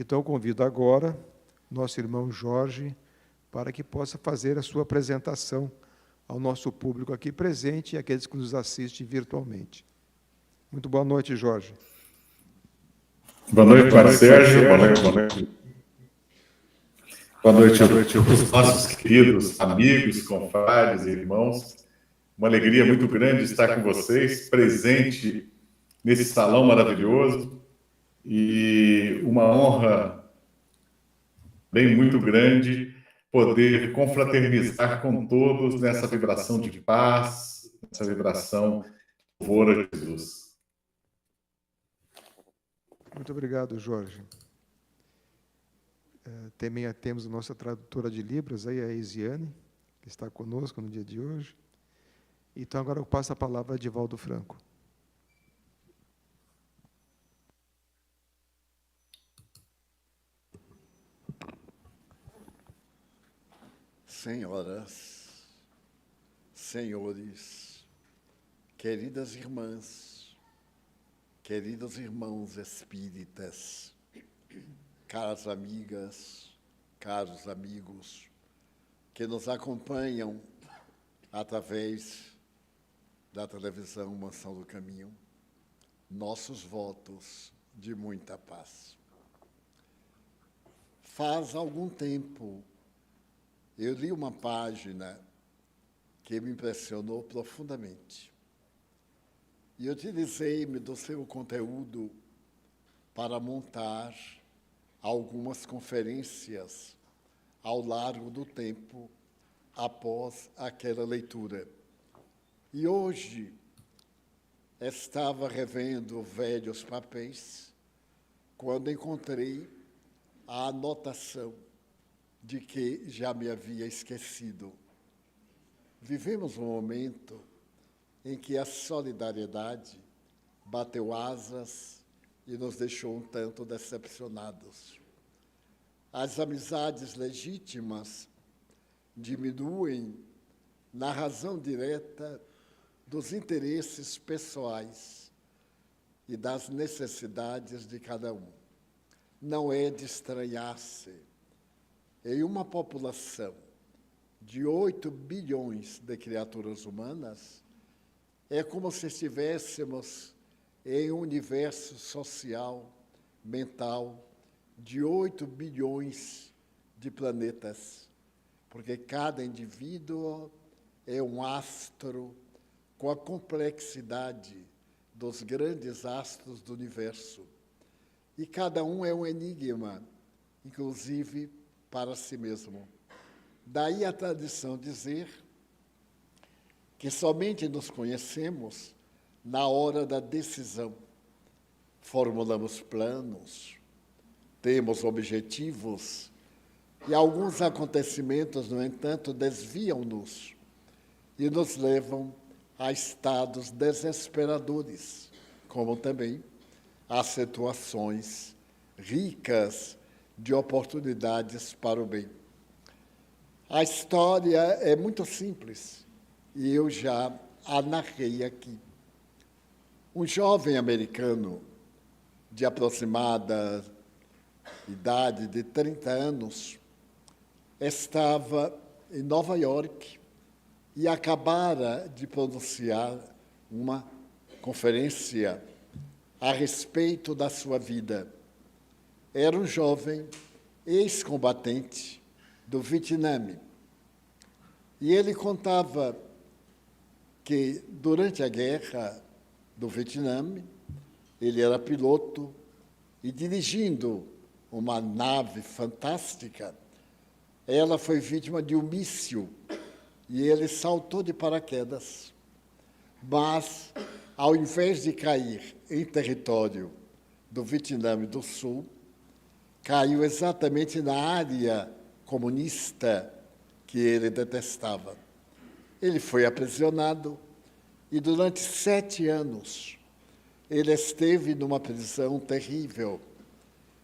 Então, convido agora nosso irmão Jorge para que possa fazer a sua apresentação ao nosso público aqui presente e àqueles que nos assistem virtualmente. Muito boa noite, Jorge. Boa noite, Mário Sérgio. Boa noite. Boa noite aos nossos queridos amigos, confrades e irmãos. Uma alegria muito grande estar com vocês, presente nesse salão maravilhoso, e uma honra bem muito grande poder confraternizar com todos nessa vibração de paz, nessa vibração de louvor a Jesus. Muito obrigado, Jorge. Também temos a nossa tradutora de Libras, aí, a Isiane, que está conosco no dia de hoje. Então, agora eu passo a palavra a Edivaldo Franco. Senhoras, senhores, queridas irmãs, queridos irmãos espíritas, caras amigas, caros amigos, que nos acompanham através da televisão Mansão do Caminho, nossos votos de muita paz. Faz algum tempo eu li uma página que me impressionou profundamente e utilizei-me do seu conteúdo para montar algumas conferências ao largo do tempo após aquela leitura. E hoje estava revendo velhos papéis quando encontrei a anotação de que já me havia esquecido. Vivemos um momento em que a solidariedade bateu asas e nos deixou um tanto decepcionados. As amizades legítimas diminuem na razão direta dos interesses pessoais e das necessidades de cada um. Não é de estranhar-se. Em uma população de 8 bilhões de criaturas humanas, é como se estivéssemos em um universo social, mental, de 8 bilhões de planetas, porque cada indivíduo é um astro com a complexidade dos grandes astros do universo. E cada um é um enigma, inclusive para si mesmo. Daí a tradição dizer que somente nos conhecemos na hora da decisão. Formulamos planos, temos objetivos, e alguns acontecimentos, no entanto, desviam-nos e nos levam a estados desesperadores, como também a situações ricas de oportunidades para o bem. A história é muito simples e eu já a narrei aqui. Um jovem americano de aproximada idade de 30 anos estava em Nova York e acabara de pronunciar uma conferência a respeito da sua vida. Era um jovem ex-combatente do Vietnã. E ele contava que, durante a guerra do Vietnã, ele era piloto e, dirigindo uma nave fantástica, ela foi vítima de um míssil e ele saltou de paraquedas. Mas, ao invés de cair em território do Vietnã do Sul, caiu exatamente na área comunista que ele detestava. Ele foi aprisionado e, durante 7 anos, ele esteve numa prisão terrível,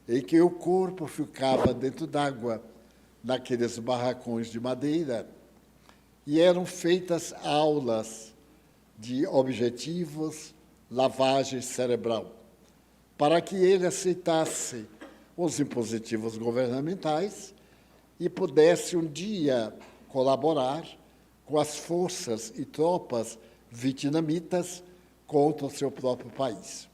em que o corpo ficava dentro d'água, naqueles barracões de madeira, e eram feitas aulas de objetivos, lavagem cerebral, para que ele aceitasse os impositivos governamentais e pudesse um dia colaborar com as forças e tropas vietnamitas contra o seu próprio país.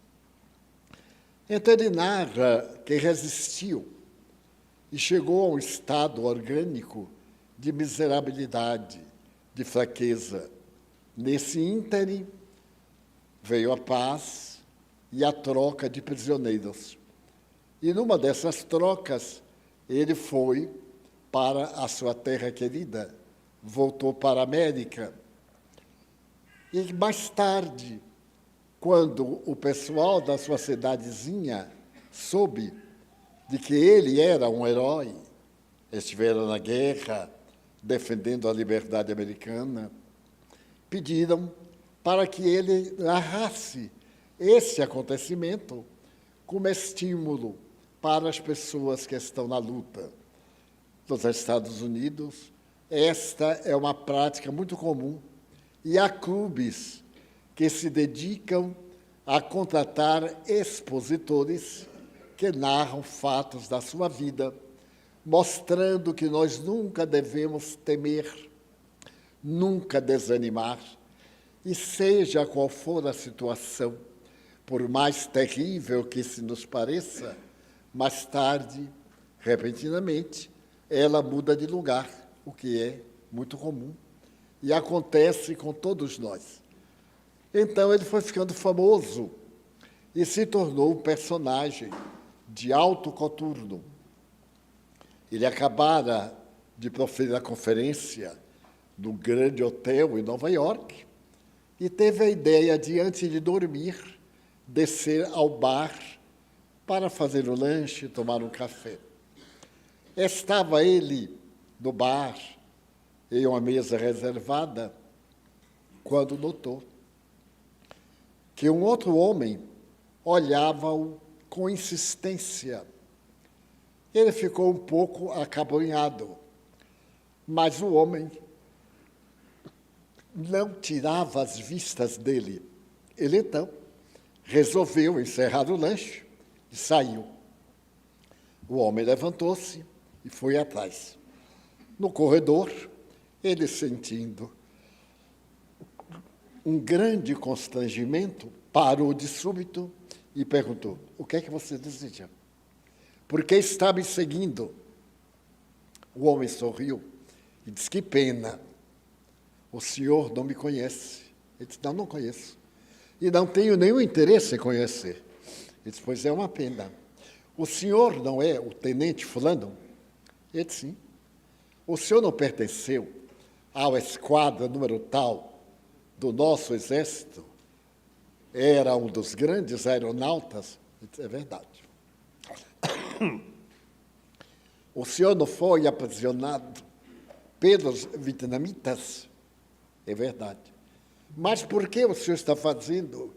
Então ele narra que resistiu e chegou a um estado orgânico de miserabilidade, de fraqueza. Nesse ínterim, veio a paz e a troca de prisioneiros. E numa dessas trocas, ele foi para a sua terra querida, voltou para a América. E mais tarde, quando o pessoal da sua cidadezinha soube de que ele era um herói, estivera na guerra, defendendo a liberdade americana, pediram para que ele narrasse esse acontecimento como estímulo para as pessoas que estão na luta. Nos Estados Unidos, esta é uma prática muito comum e há clubes que se dedicam a contratar expositores que narram fatos da sua vida, mostrando que nós nunca devemos temer, nunca desanimar, e seja qual for a situação, por mais terrível que se nos pareça, mais tarde, repentinamente, ela muda de lugar, o que é muito comum, e acontece com todos nós. Então ele foi ficando famoso e se tornou um personagem de alto coturno. Ele acabara de proferir a conferência no grande hotel em Nova York e teve a ideia de, antes de dormir, descer ao bar para fazer o lanche e tomar um café. Estava ele no bar, em uma mesa reservada, quando notou que um outro homem olhava-o com insistência. Ele ficou um pouco acabrunhado, mas o homem não tirava as vistas dele. Ele, então, resolveu encerrar o lanche e saiu. O homem levantou-se e foi atrás. No corredor, ele, sentindo um grande constrangimento, parou de súbito e perguntou: o que é que você deseja? Por que está me seguindo? O homem sorriu e disse: que pena, o senhor não me conhece. Ele disse: não conheço. E não tenho nenhum interesse em conhecer. Ele disse: pois é uma pena. O senhor não é o tenente fulano? Ele disse: sim. O senhor não pertenceu à esquadra número tal do nosso exército? Era um dos grandes aeronautas? Ele disse: é verdade. O senhor não foi aprisionado pelos vietnamitas? É verdade. Mas por que o senhor está fazendo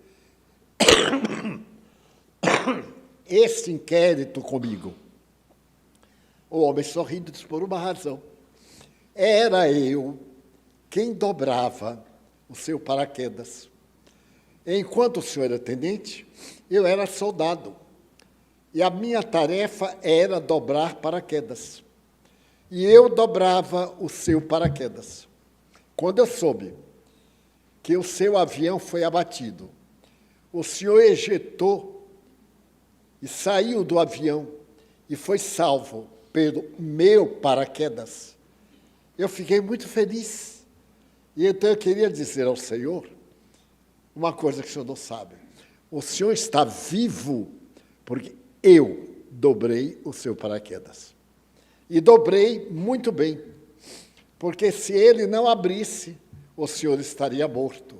esse inquérito comigo? O homem sorrindo disse: por uma razão. Era eu quem dobrava o seu paraquedas. Enquanto o senhor era tenente, eu era soldado. E a minha tarefa era dobrar paraquedas. E eu dobrava o seu paraquedas. Quando eu soube que o seu avião foi abatido, o senhor ejetou e saiu do avião e foi salvo pelo meu paraquedas, eu fiquei muito feliz. E então eu queria dizer ao senhor uma coisa que o senhor não sabe. O senhor está vivo porque eu dobrei o seu paraquedas. E dobrei muito bem, porque se ele não abrisse, o senhor estaria morto.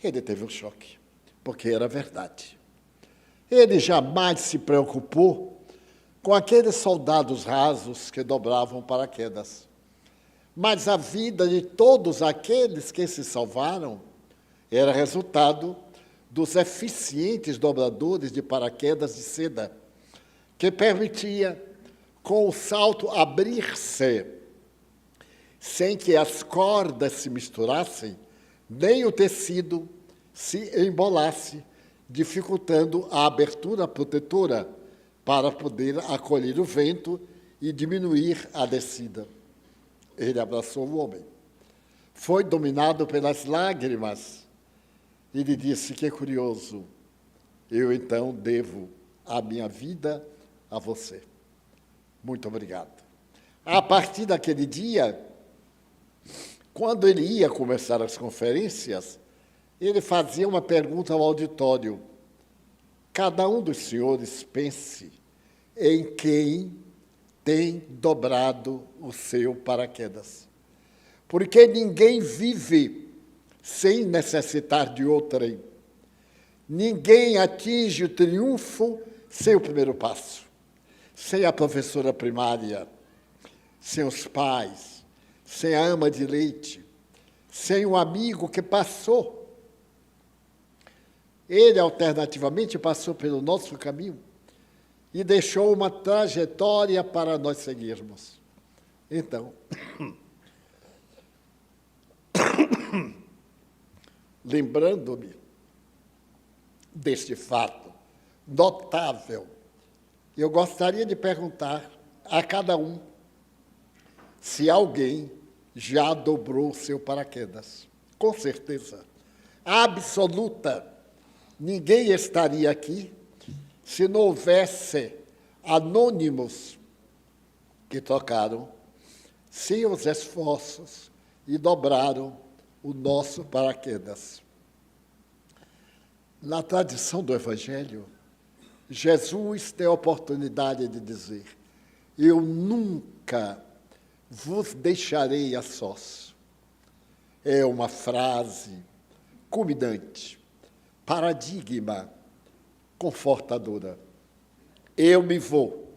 Ele teve um choque, porque era verdade. Ele jamais se preocupou com aqueles soldados rasos que dobravam paraquedas. Mas a vida de todos aqueles que se salvaram era resultado dos eficientes dobradores de paraquedas de seda, que permitia, com o salto, abrir-se, sem que as cordas se misturassem, nem o tecido se embolasse, dificultando a abertura protetora para poder acolher o vento e diminuir a descida. Ele abraçou o homem. Foi dominado pelas lágrimas e lhe disse: que curioso, eu então devo a minha vida a você. Muito obrigado. A partir daquele dia, quando ele ia começar as conferências, ele fazia uma pergunta ao auditório: cada um dos senhores pense em quem tem dobrado o seu paraquedas. Porque ninguém vive sem necessitar de outrem. Ninguém atinge o triunfo sem o primeiro passo. Sem a professora primária, sem os pais, sem a ama de leite, sem um amigo que passou. Ele, alternativamente, passou pelo nosso caminho e deixou uma trajetória para nós seguirmos. Então, lembrando-me deste fato notável, eu gostaria de perguntar a cada um se alguém já dobrou seu paraquedas. Com certeza absoluta, ninguém estaria aqui se não houvesse anônimos que tocaram seus esforços e dobraram o nosso paraquedas. Na tradição do Evangelho, Jesus tem a oportunidade de dizer: eu nunca vos deixarei a sós. É uma frase culminante, paradigma, confortadora. Eu me vou,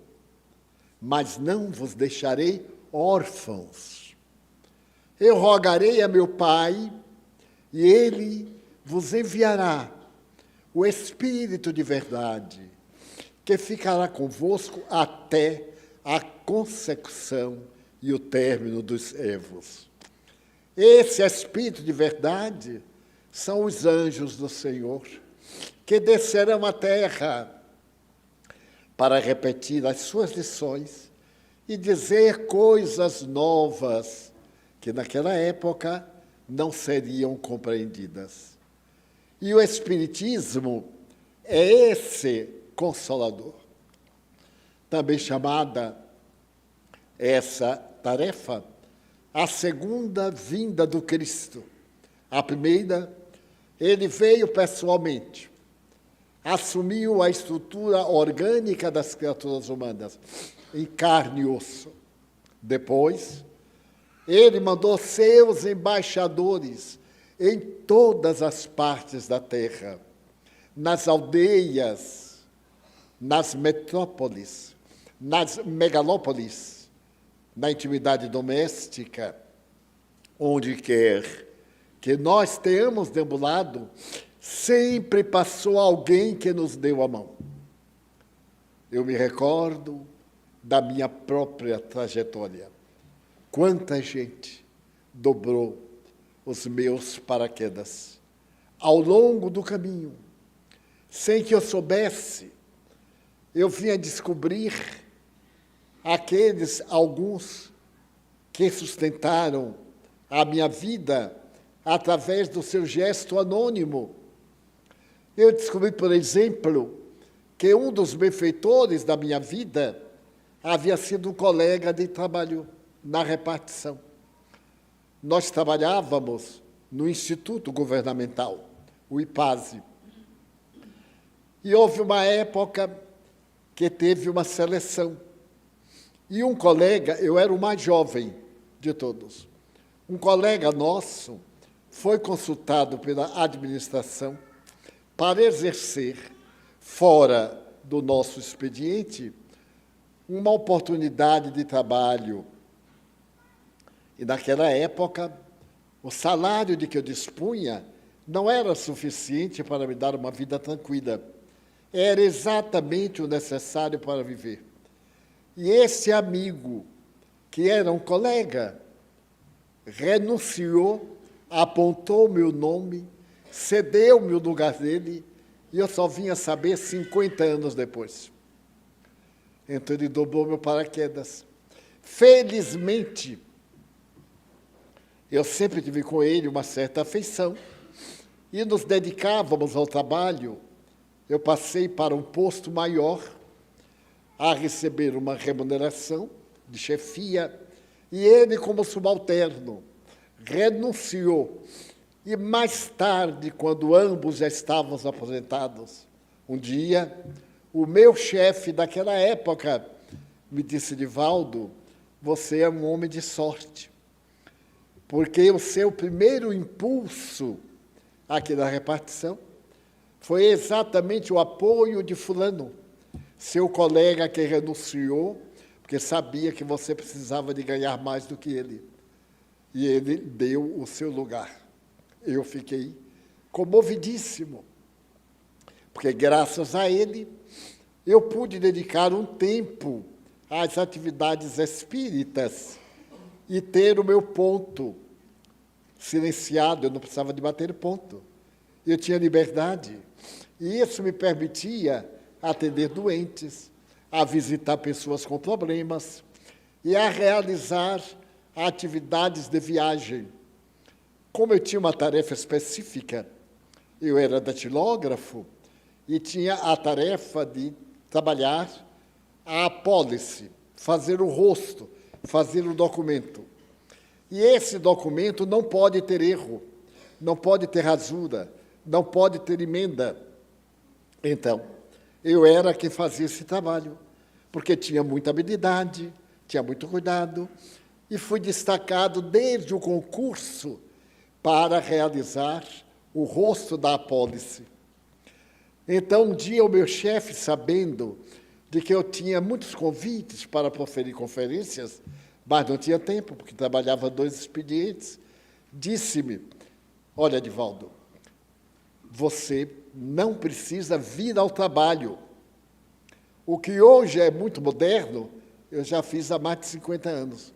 mas não vos deixarei órfãos. Eu rogarei a meu Pai, e Ele vos enviará o Espírito de verdade, que ficará convosco até a consecução e o término dos séculos. Esse Espírito de verdade são os anjos do Senhor, que descerão à terra para repetir as suas lições e dizer coisas novas que naquela época não seriam compreendidas. E o Espiritismo é esse Consolador. Também chamada essa tarefa a segunda vinda do Cristo. A primeira, ele veio pessoalmente, assumiu a estrutura orgânica das criaturas humanas, em carne e osso. Depois, ele mandou seus embaixadores em todas as partes da terra, nas aldeias, nas metrópoles, nas megalópolis, na intimidade doméstica, onde quer que nós tenhamos deambulado, sempre passou alguém que nos deu a mão. Eu me recordo da minha própria trajetória. Quanta gente dobrou os meus paraquedas ao longo do caminho, sem que eu soubesse. Eu vinha descobrir alguns que sustentaram a minha vida através do seu gesto anônimo. Eu descobri, por exemplo, que um dos benfeitores da minha vida havia sido um colega de trabalho na repartição. Nós trabalhávamos no Instituto Governamental, o IPASE. E houve uma época que teve uma seleção. E um colega, eu era o mais jovem de todos, um colega nosso foi consultado pela administração para exercer, fora do nosso expediente, uma oportunidade de trabalho. E naquela época, o salário de que eu dispunha não era suficiente para me dar uma vida tranquila. Era exatamente o necessário para viver. E esse amigo, que era um colega, renunciou, apontou meu nome, cedeu-me o lugar dele, e eu só vinha saber 50 anos depois. Então ele dobrou meu paraquedas. Felizmente, eu sempre tive com ele uma certa afeição e nos dedicávamos ao trabalho. Eu passei para um posto maior, a receber uma remuneração de chefia, e ele, como subalterno, renunciou. E mais tarde, quando ambos já estávamos aposentados, um dia, o meu chefe daquela época me disse: Divaldo, você é um homem de sorte, porque o seu primeiro impulso aqui na repartição foi exatamente o apoio de fulano, seu colega que renunciou, porque sabia que você precisava de ganhar mais do que ele. E ele deu o seu lugar. Eu fiquei comovidíssimo, porque graças a ele eu pude dedicar um tempo às atividades espíritas e ter o meu ponto silenciado. Eu não precisava de bater ponto. Eu tinha liberdade. E isso me permitia atender doentes, a visitar pessoas com problemas e a realizar atividades de viagem. Como eu tinha uma tarefa específica, eu era datilógrafo e tinha a tarefa de trabalhar a apólice, fazer o rosto, fazer o documento. E esse documento não pode ter erro, não pode ter rasura, não pode ter emenda. Então, eu era quem fazia esse trabalho, porque tinha muita habilidade, tinha muito cuidado, e fui destacado desde o concurso para realizar o rosto da apólice. Então, um dia, o meu chefe, sabendo de que eu tinha muitos convites para proferir conferências, mas não tinha tempo, porque trabalhava 2 expedientes, disse-me: olha, Divaldo, você não precisa vir ao trabalho. O que hoje é muito moderno, eu já fiz há mais de 50 anos.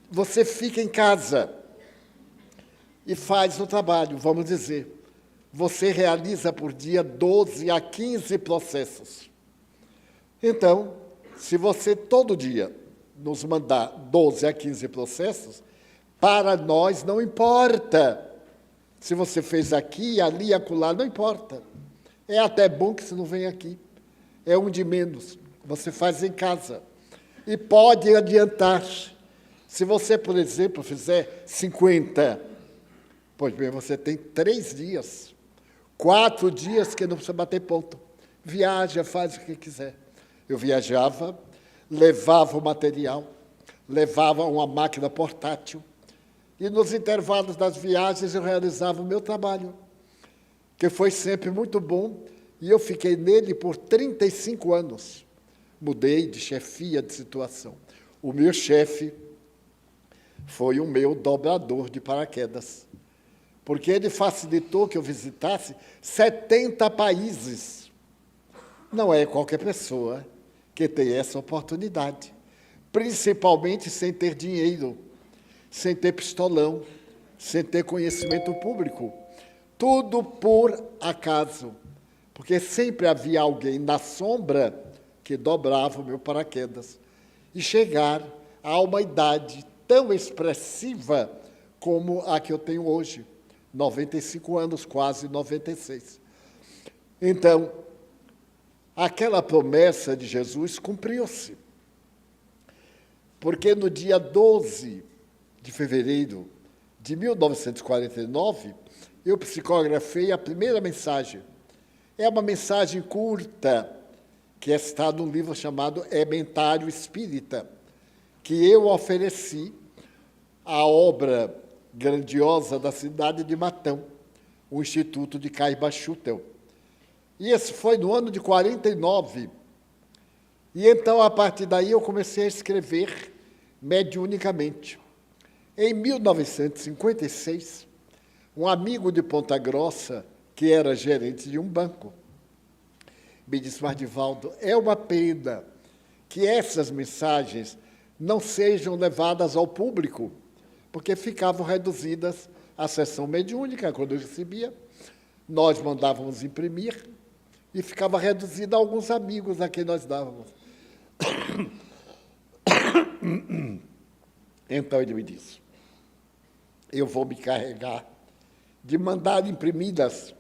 Você fica em casa e faz o trabalho, vamos dizer. Você realiza por dia 12 a 15 processos. Então, se você todo dia nos mandar 12 a 15 processos, para nós não importa. Se você fez aqui, ali, acolá, não importa. É até bom que você não venha aqui. É um de menos. Você faz em casa. E pode adiantar. Se você, por exemplo, fizer 50, pois bem, você tem 3 dias, 4 dias que não precisa bater ponto. Viaja, faz o que quiser. Eu viajava, levava o material, levava uma máquina portátil, e nos intervalos das viagens eu realizava o meu trabalho, que foi sempre muito bom, e eu fiquei nele por 35 anos. Mudei de chefia de situação. O meu chefe foi o meu dobrador de paraquedas, porque ele facilitou que eu visitasse 70 países. Não é qualquer pessoa que tem essa oportunidade, principalmente sem ter dinheiro, sem ter pistolão, sem ter conhecimento público. Tudo por acaso, porque sempre havia alguém na sombra que dobrava o meu paraquedas e chegar a uma idade tão expressiva como a que eu tenho hoje, 95 anos, quase 96. Então, aquela promessa de Jesus cumpriu-se, porque no dia 12 de fevereiro de 1949, eu psicografei a primeira mensagem. É uma mensagem curta, que está num livro chamado Ementário Espírita, que eu ofereci à obra grandiosa da cidade de Matão, o Instituto de Caiba-Schutel. E esse foi no ano de 49. E então, a partir daí, eu comecei a escrever mediunicamente. Em 1956, um amigo de Ponta Grossa, que era gerente de um banco, me disse: mas, Divaldo, é uma pena que essas mensagens não sejam levadas ao público, porque ficavam reduzidas à sessão mediúnica, quando eu recebia. Nós mandávamos imprimir e ficava reduzida a alguns amigos a quem nós dávamos. Então ele me disse, eu vou me carregar de mandar imprimidas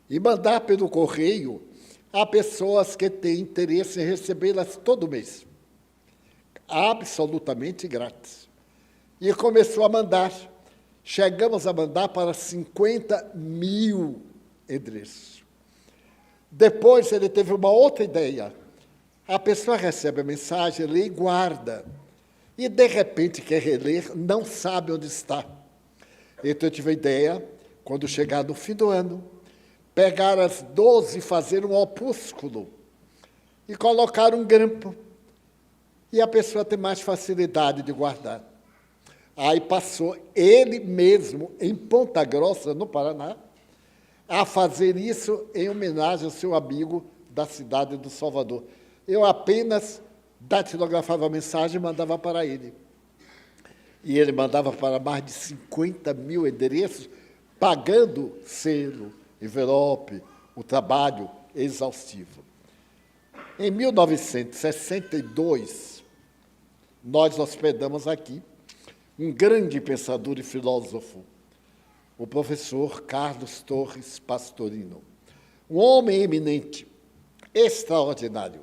e mandar pelo correio a pessoas que têm interesse em recebê-las todo mês, absolutamente grátis. E começou a mandar. Chegamos a mandar para 50 mil endereços. Depois ele teve uma outra ideia. A pessoa recebe a mensagem, lê e guarda. E, de repente, quer reler, não sabe onde está. Então, eu tive a ideia, quando chegar no fim do ano, pegar as 12 e fazer um opúsculo e colocar um grampo. E a pessoa tem mais facilidade de guardar. Aí passou ele mesmo, em Ponta Grossa, no Paraná, a fazer isso em homenagem ao seu amigo da cidade do Salvador. Eu apenas datilografava a mensagem e mandava para ele. E ele mandava para mais de 50 mil endereços, pagando selo, envelope, o trabalho exaustivo. Em 1962, nós hospedamos aqui um grande pensador e filósofo, o professor Carlos Torres Pastorino, um homem eminente, extraordinário,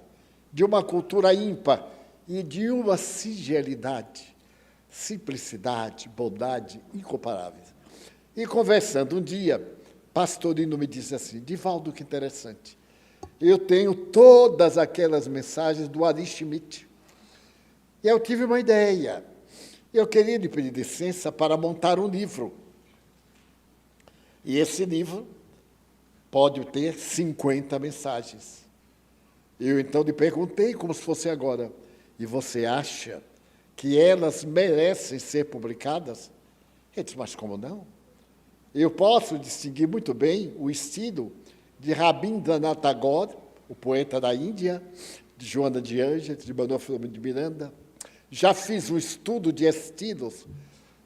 de uma cultura ímpar e de uma singelidade, simplicidade, bondade incomparáveis. E conversando um dia, Pastorino me disse assim, Divaldo, que interessante, eu tenho todas aquelas mensagens do Ari Schmidt. E eu tive uma ideia. Eu queria lhe pedir licença para montar um livro. E esse livro pode ter 50 mensagens. Eu, então, lhe perguntei, como se fosse agora, e você acha que elas merecem ser publicadas? Ele disse, mas como não? Eu posso distinguir muito bem o estilo de Rabindranath Tagore, o poeta da Índia, de Joana de Ângeles, de Manuel Filomeno de Miranda. Já fiz um estudo de estilos,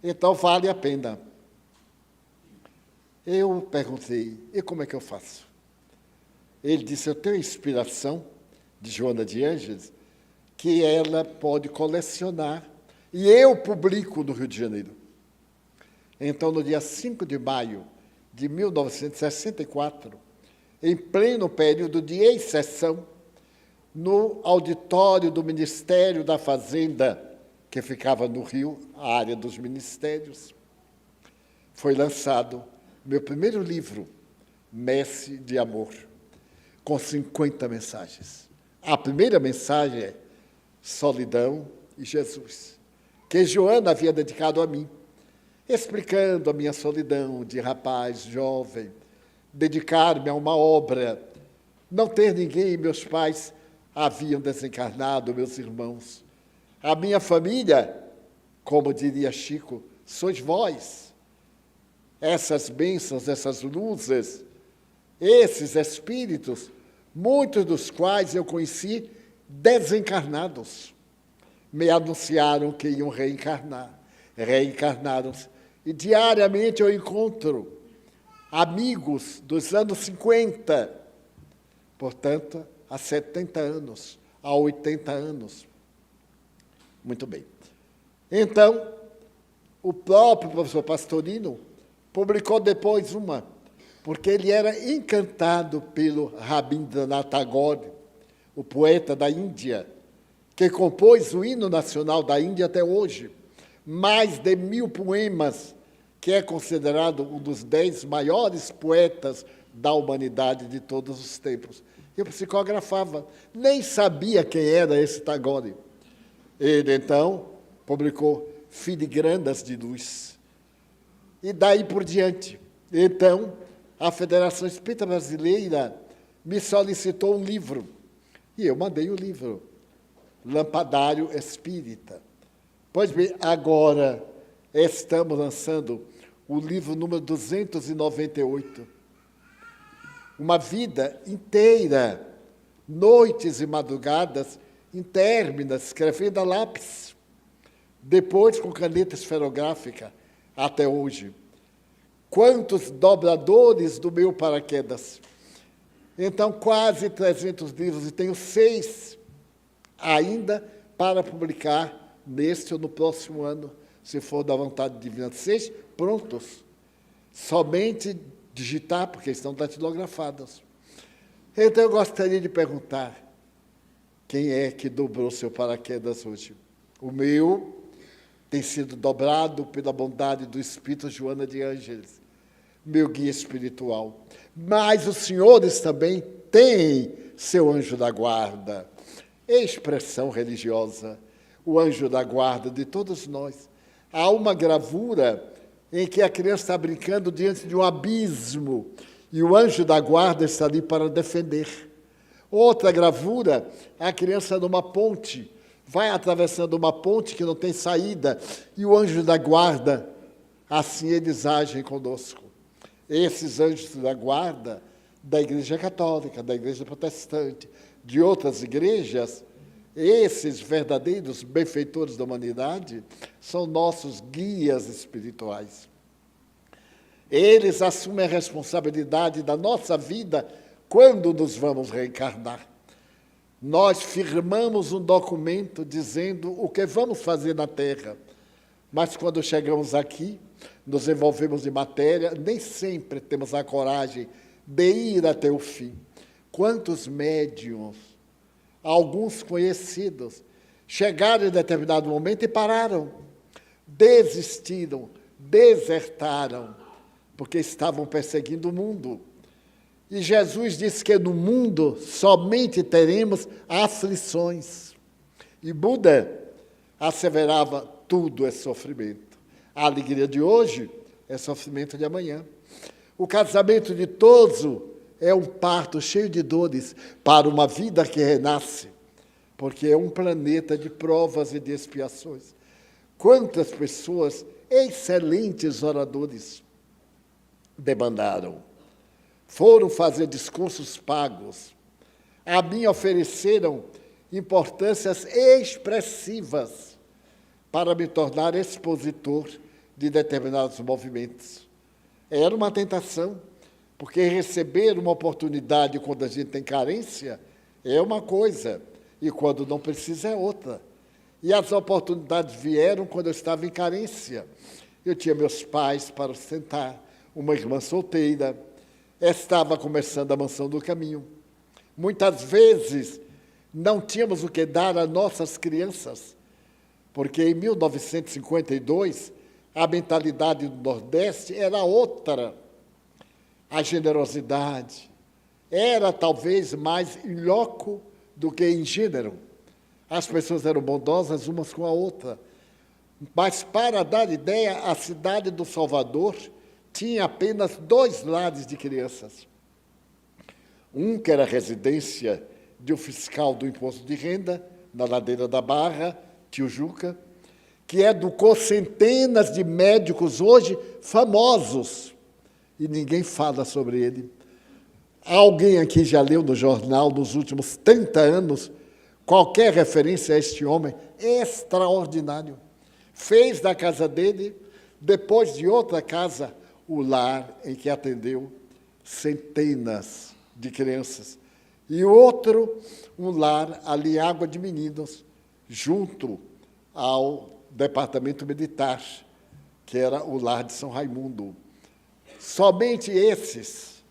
então vale a pena. Eu perguntei, e como é que eu faço? Ele disse, eu tenho inspiração de Joana de Ângeles, que ela pode colecionar, e eu publico no Rio de Janeiro. Então, no dia 5 de maio de 1964, em pleno período de exceção, no auditório do Ministério da Fazenda, que ficava no Rio, a área dos ministérios, foi lançado meu primeiro livro, Messe de Amor, com 50 mensagens. A primeira mensagem é Solidão e Jesus, que Joana havia dedicado a mim, explicando a minha solidão de rapaz jovem, dedicar-me a uma obra, não ter ninguém, meus pais haviam desencarnado, meus irmãos. A minha família, como diria Chico, sois vós. Essas bênçãos, essas luzes, esses espíritos, muitos dos quais eu conheci desencarnados, me anunciaram que iam reencarnar. Reencarnaram-se. E diariamente eu encontro amigos dos anos 50, portanto, há 70 anos, há 80 anos. Muito bem. Então, o próprio professor Pastorino publicou depois uma, porque ele era encantado pelo Rabindranath Tagore, o poeta da Índia, que compôs o hino nacional da Índia até hoje, mais de 1000 poemas, que é considerado um dos 10 maiores poetas da humanidade de todos os tempos. Eu psicografava, nem sabia quem era esse Tagore. Ele, então, publicou Filigrandas de Luz. E daí por diante. Então, a Federação Espírita Brasileira me solicitou um livro. E eu mandei o livro, Lampadário Espírita. Pois bem, agora estamos lançando o livro número 298. Uma vida inteira, noites e madrugadas interminas, escrevendo a lápis, depois com caneta esferográfica, até hoje. Quantos dobradores do meu paraquedas! Então, quase 300 livros, e tenho 6 ainda para publicar neste ou no próximo ano, se for da vontade divina. Sejam prontos. Somente digitar, porque estão datilografadas. Então, eu gostaria de perguntar, quem é que dobrou seu paraquedas hoje? O meu tem sido dobrado pela bondade do Espírito Joana de Ângeles, meu guia espiritual. Mas os senhores também têm seu anjo da guarda, expressão religiosa, o anjo da guarda de todos nós. Há uma gravura em que a criança está brincando diante de um abismo e o anjo da guarda está ali para defender. Outra gravura, a criança numa ponte, vai atravessando uma ponte que não tem saída e o anjo da guarda, assim eles agem conosco. Esses anjos da guarda da Igreja Católica, da Igreja Protestante, de outras igrejas, esses verdadeiros benfeitores da humanidade são nossos guias espirituais. Eles assumem a responsabilidade da nossa vida quando nos vamos reencarnar. Nós firmamos um documento dizendo o que vamos fazer na Terra, mas quando chegamos aqui, nos envolvemos em matéria, nem sempre temos a coragem de ir até o fim. Quantos médiuns, alguns conhecidos, chegaram em determinado momento e pararam, desistiram, desertaram, porque estavam perseguindo o mundo. E Jesus disse que no mundo somente teremos aflições. E Buda asseverava, tudo é sofrimento. A alegria de hoje é sofrimento de amanhã. O casamento ditoso é um parto cheio de dores para uma vida que renasce, porque é um planeta de provas e de expiações. Quantas pessoas, excelentes oradores, debandaram, foram fazer discursos pagos, a mim ofereceram importâncias expressivas para me tornar expositor de determinados movimentos. Era uma tentação, porque receber uma oportunidade quando a gente tem carência é uma coisa, e quando não precisa é outra. E as oportunidades vieram quando eu estava em carência. Eu tinha meus pais para sustentar, uma irmã solteira, estava começando a Mansão do Caminho. Muitas vezes não tínhamos o que dar a nossas crianças, porque em 1952 a mentalidade do Nordeste era outra. A generosidade era talvez mais em loco do que em gênero. As pessoas eram bondosas umas com a outra. Mas, para dar ideia, a cidade do Salvador tinha apenas 2 lares de crianças. Um que era residência de um fiscal do imposto de renda, na ladeira da Barra, Tio Juca, que educou centenas de médicos hoje famosos, e ninguém fala sobre ele. Alguém aqui já leu no jornal, nos últimos 30 anos, qualquer referência a este homem extraordinário? Fez da casa dele, depois de outra casa, o lar em que atendeu centenas de crianças. E outro, um lar ali em Água de Meninos, junto ao departamento militar, que era o lar de São Raimundo. Somente esses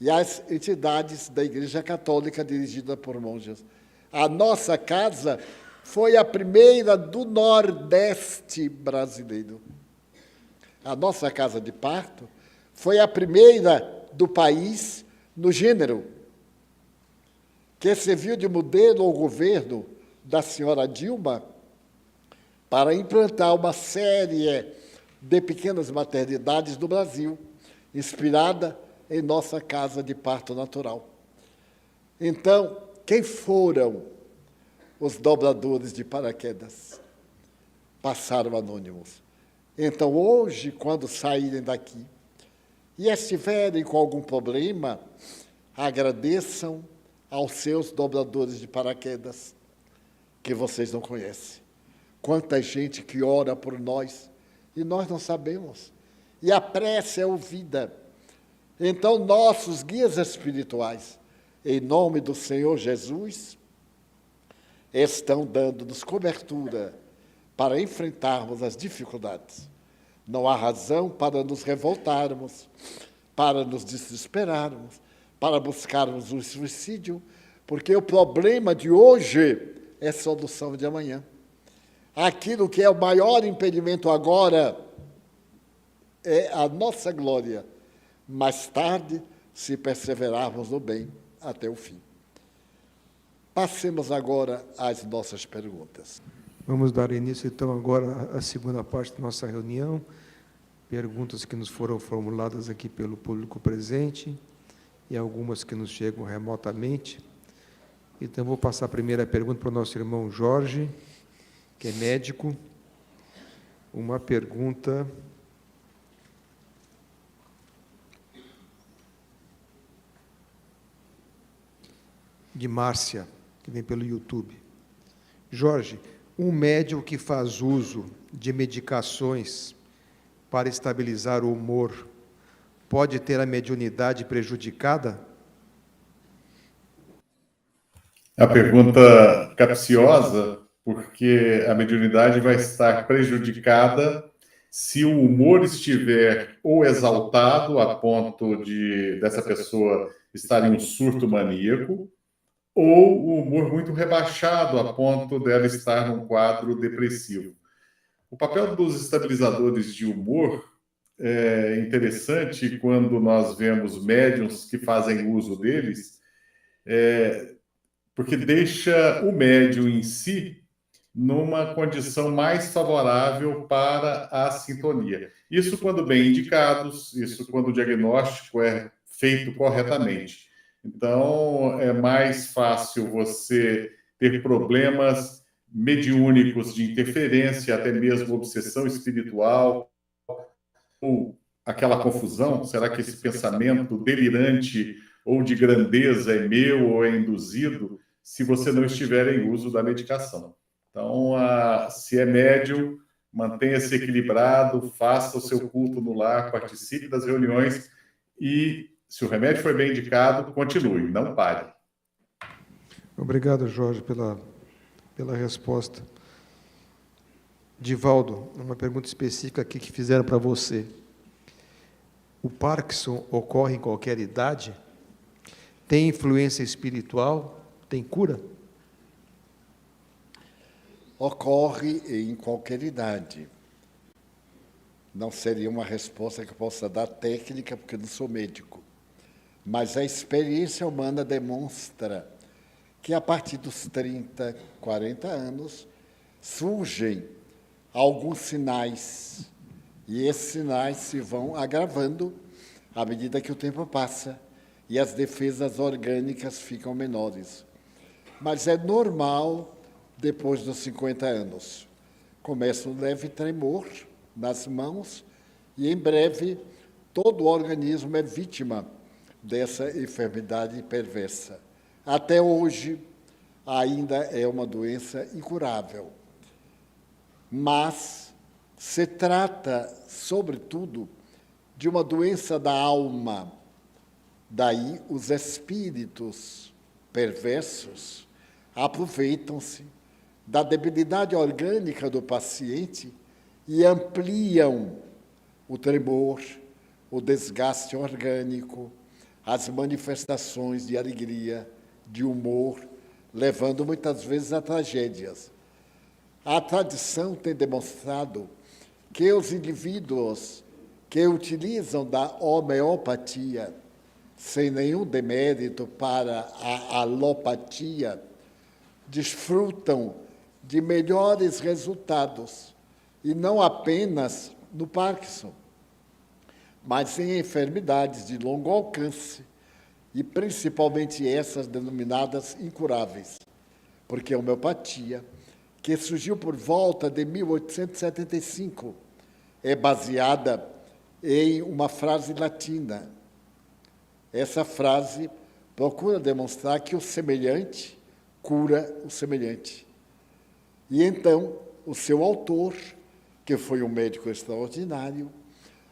e as entidades da Igreja Católica dirigida por monjas. A nossa casa foi a primeira do Nordeste brasileiro. A nossa casa de parto foi a primeira do país no gênero, que serviu de modelo ao governo da senhora Dilma para implantar uma série de pequenas maternidades no Brasil, inspirada em nossa casa de parto natural. Então, quem foram os dobradores de paraquedas? Passaram anônimos. Então, hoje, quando saírem daqui e estiverem com algum problema, agradeçam aos seus dobradores de paraquedas, que vocês não conhecem. Quanta gente que ora por nós e nós não sabemos. E a prece é ouvida. Então, nossos guias espirituais, em nome do Senhor Jesus, estão dando-nos cobertura para enfrentarmos as dificuldades. Não há razão para nos revoltarmos, para nos desesperarmos, para buscarmos o suicídio, porque o problema de hoje é solução de amanhã. Aquilo que é o maior impedimento agora é a nossa glória, mais tarde, se perseverarmos no bem até o fim. Passemos agora às nossas perguntas. Vamos dar início, então, agora à segunda parte da nossa reunião. Perguntas que nos foram formuladas aqui pelo público presente e algumas que nos chegam remotamente. Então, vou passar a primeira pergunta para o nosso irmão Jorge, que é médico. Uma pergunta de Márcia, que vem pelo YouTube. Jorge, um médium que faz uso de medicações para estabilizar o humor pode ter a mediunidade prejudicada? A pergunta capciosa, porque a mediunidade vai estar prejudicada se o humor estiver ou exaltado a ponto dessa pessoa estar em um surto maníaco, ou o humor muito rebaixado a ponto dela estar num quadro depressivo. O papel dos estabilizadores de humor é interessante quando nós vemos médiuns que fazem uso deles, porque deixa o médium em si numa condição mais favorável para a sintonia. Isso quando bem indicados, isso quando o diagnóstico é feito corretamente. Então, é mais fácil você ter problemas mediúnicos de interferência, até mesmo obsessão espiritual, ou aquela confusão, será que esse pensamento delirante ou de grandeza é meu ou é induzido, se você não estiver em uso da medicação. Então, se é médium, mantenha-se equilibrado, faça o seu culto no lar, participe das reuniões e, se o remédio foi bem indicado, continue, não pare. Obrigado, Jorge, pela resposta. Divaldo, uma pergunta específica aqui que fizeram para você. O Parkinson ocorre em qualquer idade? Tem influência espiritual? Tem cura? Ocorre em qualquer idade. Não seria uma resposta que eu possa dar técnica, porque eu não sou médico. Mas a experiência humana demonstra que, a partir dos 30, 40 anos, surgem alguns sinais, e esses sinais se vão agravando à medida que o tempo passa e as defesas orgânicas ficam menores. Mas é normal, depois dos 50 anos, começa um leve tremor nas mãos e, em breve, todo o organismo é vítima dessa enfermidade perversa. Até hoje, ainda é uma doença incurável. Mas se trata, sobretudo, de uma doença da alma. Daí, os espíritos perversos aproveitam-se da debilidade orgânica do paciente e ampliam o tremor, o desgaste orgânico, as manifestações de alegria, de humor, levando muitas vezes a tragédias. A tradição tem demonstrado que os indivíduos que utilizam da homeopatia, sem nenhum demérito para a alopatia, desfrutam de melhores resultados, e não apenas no Parkinson, mas em enfermidades de longo alcance, e principalmente essas denominadas incuráveis, porque a homeopatia, que surgiu por volta de 1875, é baseada em uma frase latina. Essa frase procura demonstrar que o semelhante cura o semelhante. E então, o seu autor, que foi um médico extraordinário,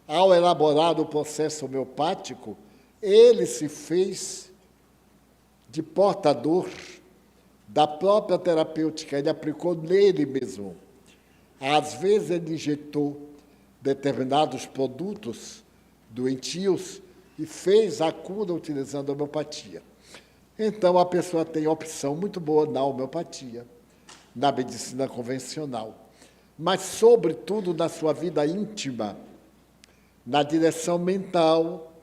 ao elaborar o processo homeopático, ele se fez de portador da própria terapêutica, ele aplicou nele mesmo. Às vezes ele injetou determinados produtos doentios e fez a cura utilizando a homeopatia. Então, a pessoa tem opção muito boa na homeopatia, na medicina convencional, mas, sobretudo, na sua vida íntima, na direção mental,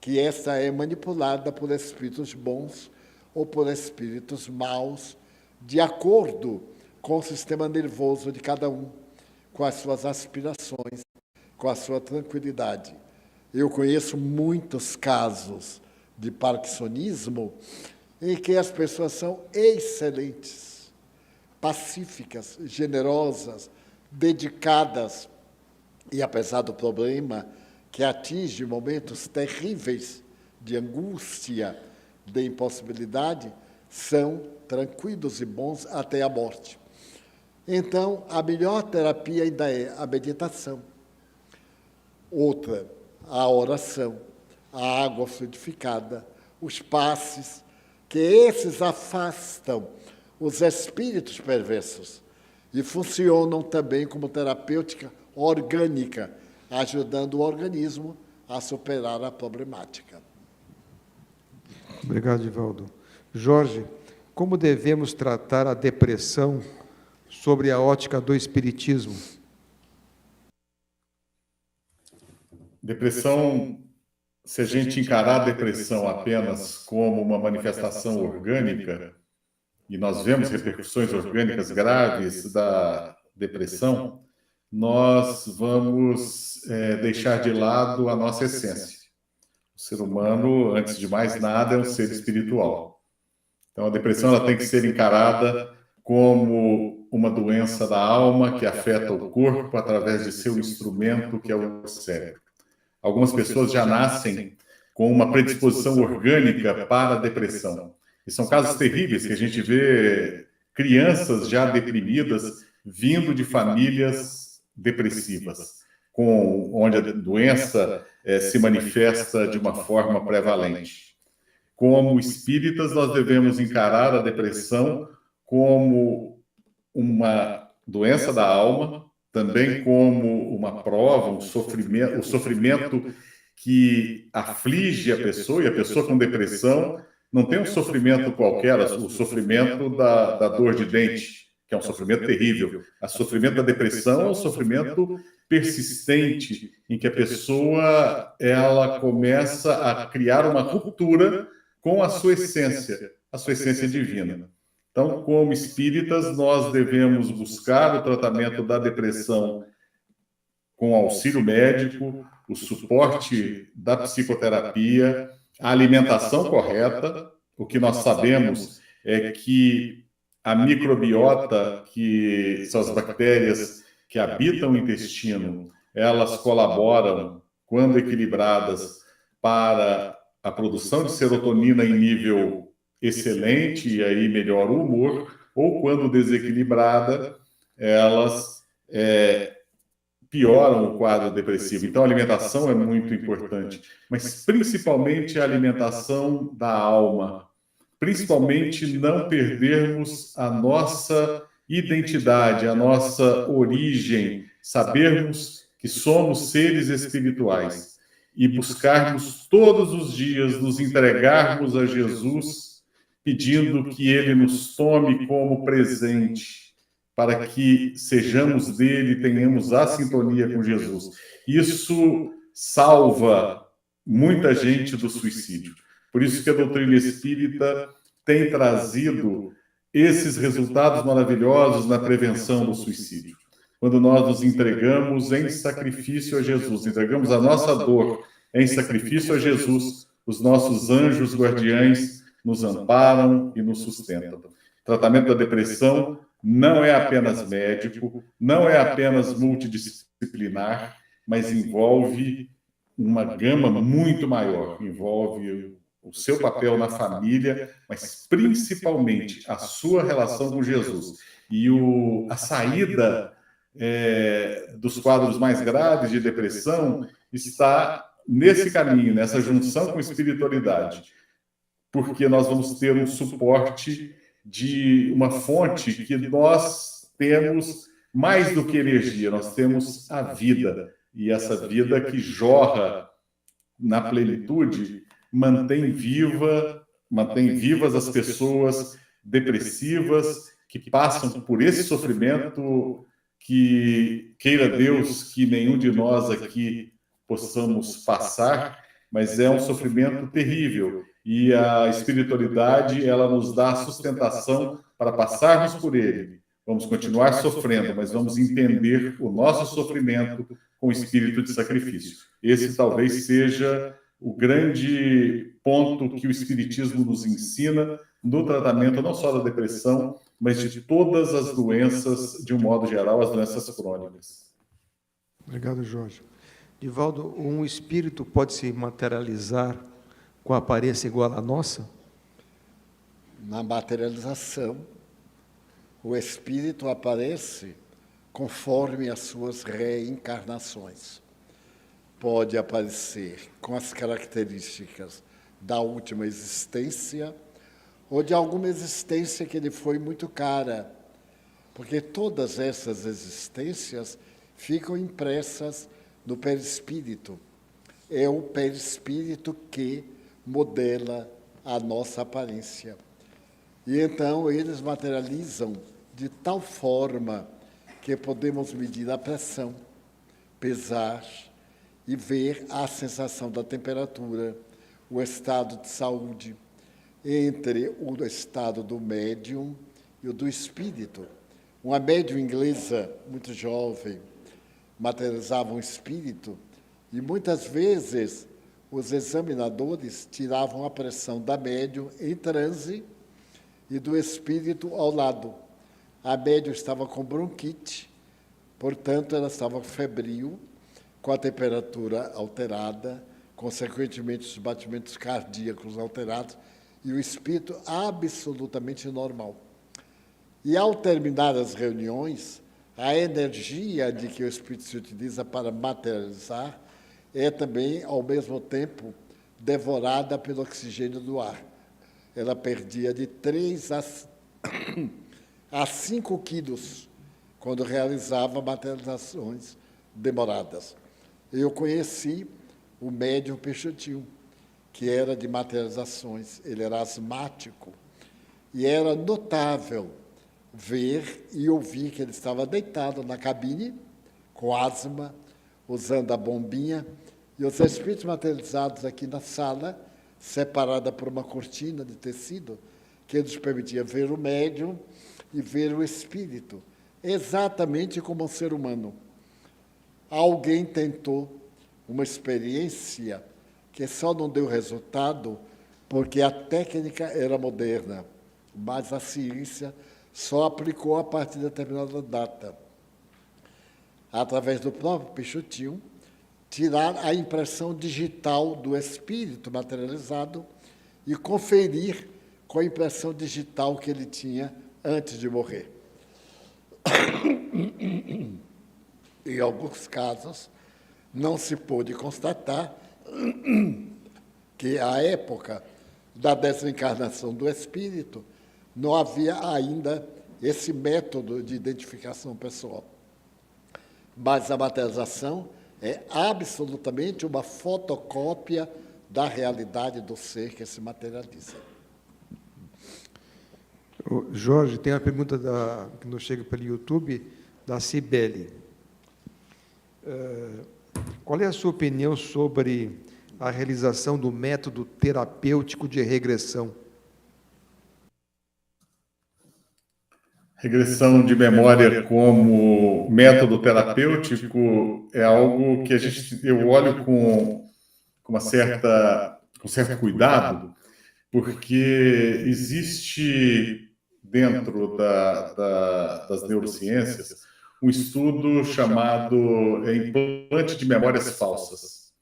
que essa é manipulada por espíritos bons ou por espíritos maus, de acordo com o sistema nervoso de cada um, com as suas aspirações, com a sua tranquilidade. Eu conheço muitos casos de parkinsonismo em que as pessoas são excelentes, pacíficas, generosas, dedicadas, e apesar do problema que atinge momentos terríveis de angústia, de impossibilidade, são tranquilos e bons até a morte. Então, a melhor terapia ainda é a meditação. Outra, a oração, a água fluidificada, os passes, que esses afastam os espíritos perversos e funcionam também como terapêutica orgânica, ajudando o organismo a superar a problemática. Obrigado, Divaldo. Jorge, como devemos tratar a depressão sobre a ótica do espiritismo? Depressão, se a gente encarar a depressão apenas como uma manifestação orgânica, e nós vemos repercussões orgânicas graves da depressão, nós vamos deixar de lado a nossa essência. O ser humano, antes de mais nada, é um ser espiritual. Então, a depressão ela tem que ser encarada como uma doença da alma que afeta o corpo através de seu instrumento, que é o cérebro. Algumas pessoas já nascem com uma predisposição orgânica para a depressão. E são casos terríveis que a gente vê crianças já deprimidas vindo de famílias depressivas, onde a doença se manifesta de uma forma prevalente. Como espíritas, nós devemos encarar a depressão como uma doença da alma, também como uma prova, um sofrimento, o sofrimento que aflige a pessoa, e a pessoa com depressão não tem um sofrimento qualquer, o sofrimento da dor de dente, que é um sofrimento terrível. O sofrimento da depressão é um sofrimento persistente, em que a pessoa ela começa a criar uma ruptura com a sua essência divina. Então, como espíritas, nós devemos buscar o tratamento da depressão com auxílio médico, o suporte da psicoterapia, a alimentação correta. O que nós sabemos é que a microbiota, que são as bactérias que habitam o intestino, elas colaboram, quando equilibradas, para a produção de serotonina em nível excelente, e aí melhora o humor, ou quando desequilibrada, elas pioram o quadro depressivo. Então, a alimentação é muito importante, mas principalmente a alimentação da alma, principalmente não perdermos a nossa identidade, a nossa origem, sabermos que somos seres espirituais e buscarmos todos os dias nos entregarmos a Jesus, pedindo que Ele nos tome como presente, para que sejamos dele e tenhamos a sintonia com Jesus. Isso salva muita gente do suicídio. Por isso que a doutrina espírita tem trazido esses resultados maravilhosos na prevenção do suicídio. Quando nós nos entregamos em sacrifício a Jesus, entregamos a nossa dor em sacrifício a Jesus, os nossos anjos guardiães nos amparam e nos sustentam. O tratamento da depressão não é apenas médico, não é apenas multidisciplinar, mas envolve uma gama muito maior. Envolve o seu papel na família, mas principalmente a sua relação com Jesus. E a saída dos quadros mais graves de depressão está nesse caminho, nessa junção com espiritualidade, porque nós vamos ter um suporte de uma fonte que nós temos mais do que energia, nós temos a vida. E essa vida que jorra na plenitude mantém vivas as pessoas depressivas que passam por esse sofrimento, que queira Deus que nenhum de nós aqui possamos passar, mas é um sofrimento terrível. E a espiritualidade, ela nos dá sustentação para passarmos por ele. Vamos continuar sofrendo, mas vamos entender o nosso sofrimento com espírito de sacrifício. Esse talvez seja o grande ponto que o Espiritismo nos ensina no tratamento não só da depressão, mas de todas as doenças, de um modo geral, as doenças crônicas. Obrigado, Jorge. Divaldo, um espírito pode se materializar com aparência igual à nossa? Na materialização, o espírito aparece conforme as suas reencarnações. Pode aparecer com as características da última existência ou de alguma existência que lhe foi muito cara, porque todas essas existências ficam impressas no perispírito. É o perispírito que modela a nossa aparência. E então eles materializam de tal forma que podemos medir a pressão, pesar e ver a sensação da temperatura, o estado de saúde, entre o estado do médium e o do espírito. Uma médium inglesa, muito jovem, materializava um espírito e muitas vezes os examinadores tiravam a pressão da médium em transe e do espírito ao lado. A médium estava com bronquite, portanto, ela estava febril, com a temperatura alterada, consequentemente os batimentos cardíacos alterados, e o espírito absolutamente normal. E, ao terminar as reuniões, a energia de que o espírito se utiliza para materializar é também, ao mesmo tempo, devorada pelo oxigênio do ar. Ela perdia de 3 a 5 quilos quando realizava materializações demoradas. Eu conheci o médium Peixotinho, que era de materializações. Ele era asmático e era notável ver e ouvir que ele estava deitado na cabine, com asma, usando a bombinha, e os espíritos materializados aqui na sala, separada por uma cortina de tecido, que nos permitia ver o médium e ver o espírito, exatamente como um ser humano. Alguém tentou uma experiência que só não deu resultado porque a técnica era moderna, mas a ciência só aplicou a partir de determinada data. Através do próprio Peixotinho, tirar a impressão digital do espírito materializado e conferir com a impressão digital que ele tinha antes de morrer. Em alguns casos, não se pôde constatar que, à época da desencarnação do espírito, não havia ainda esse método de identificação pessoal. Mas a materialização é absolutamente uma fotocópia da realidade do ser que se materializa. Jorge, tem uma pergunta que nos chega pelo YouTube, da Cibele. Qual é a sua opinião sobre a realização do método terapêutico de regressão? Regressão de memória como método terapêutico é algo que eu olho com um certo cuidado, porque existe dentro das neurociências um estudo chamado implante de memórias falsas.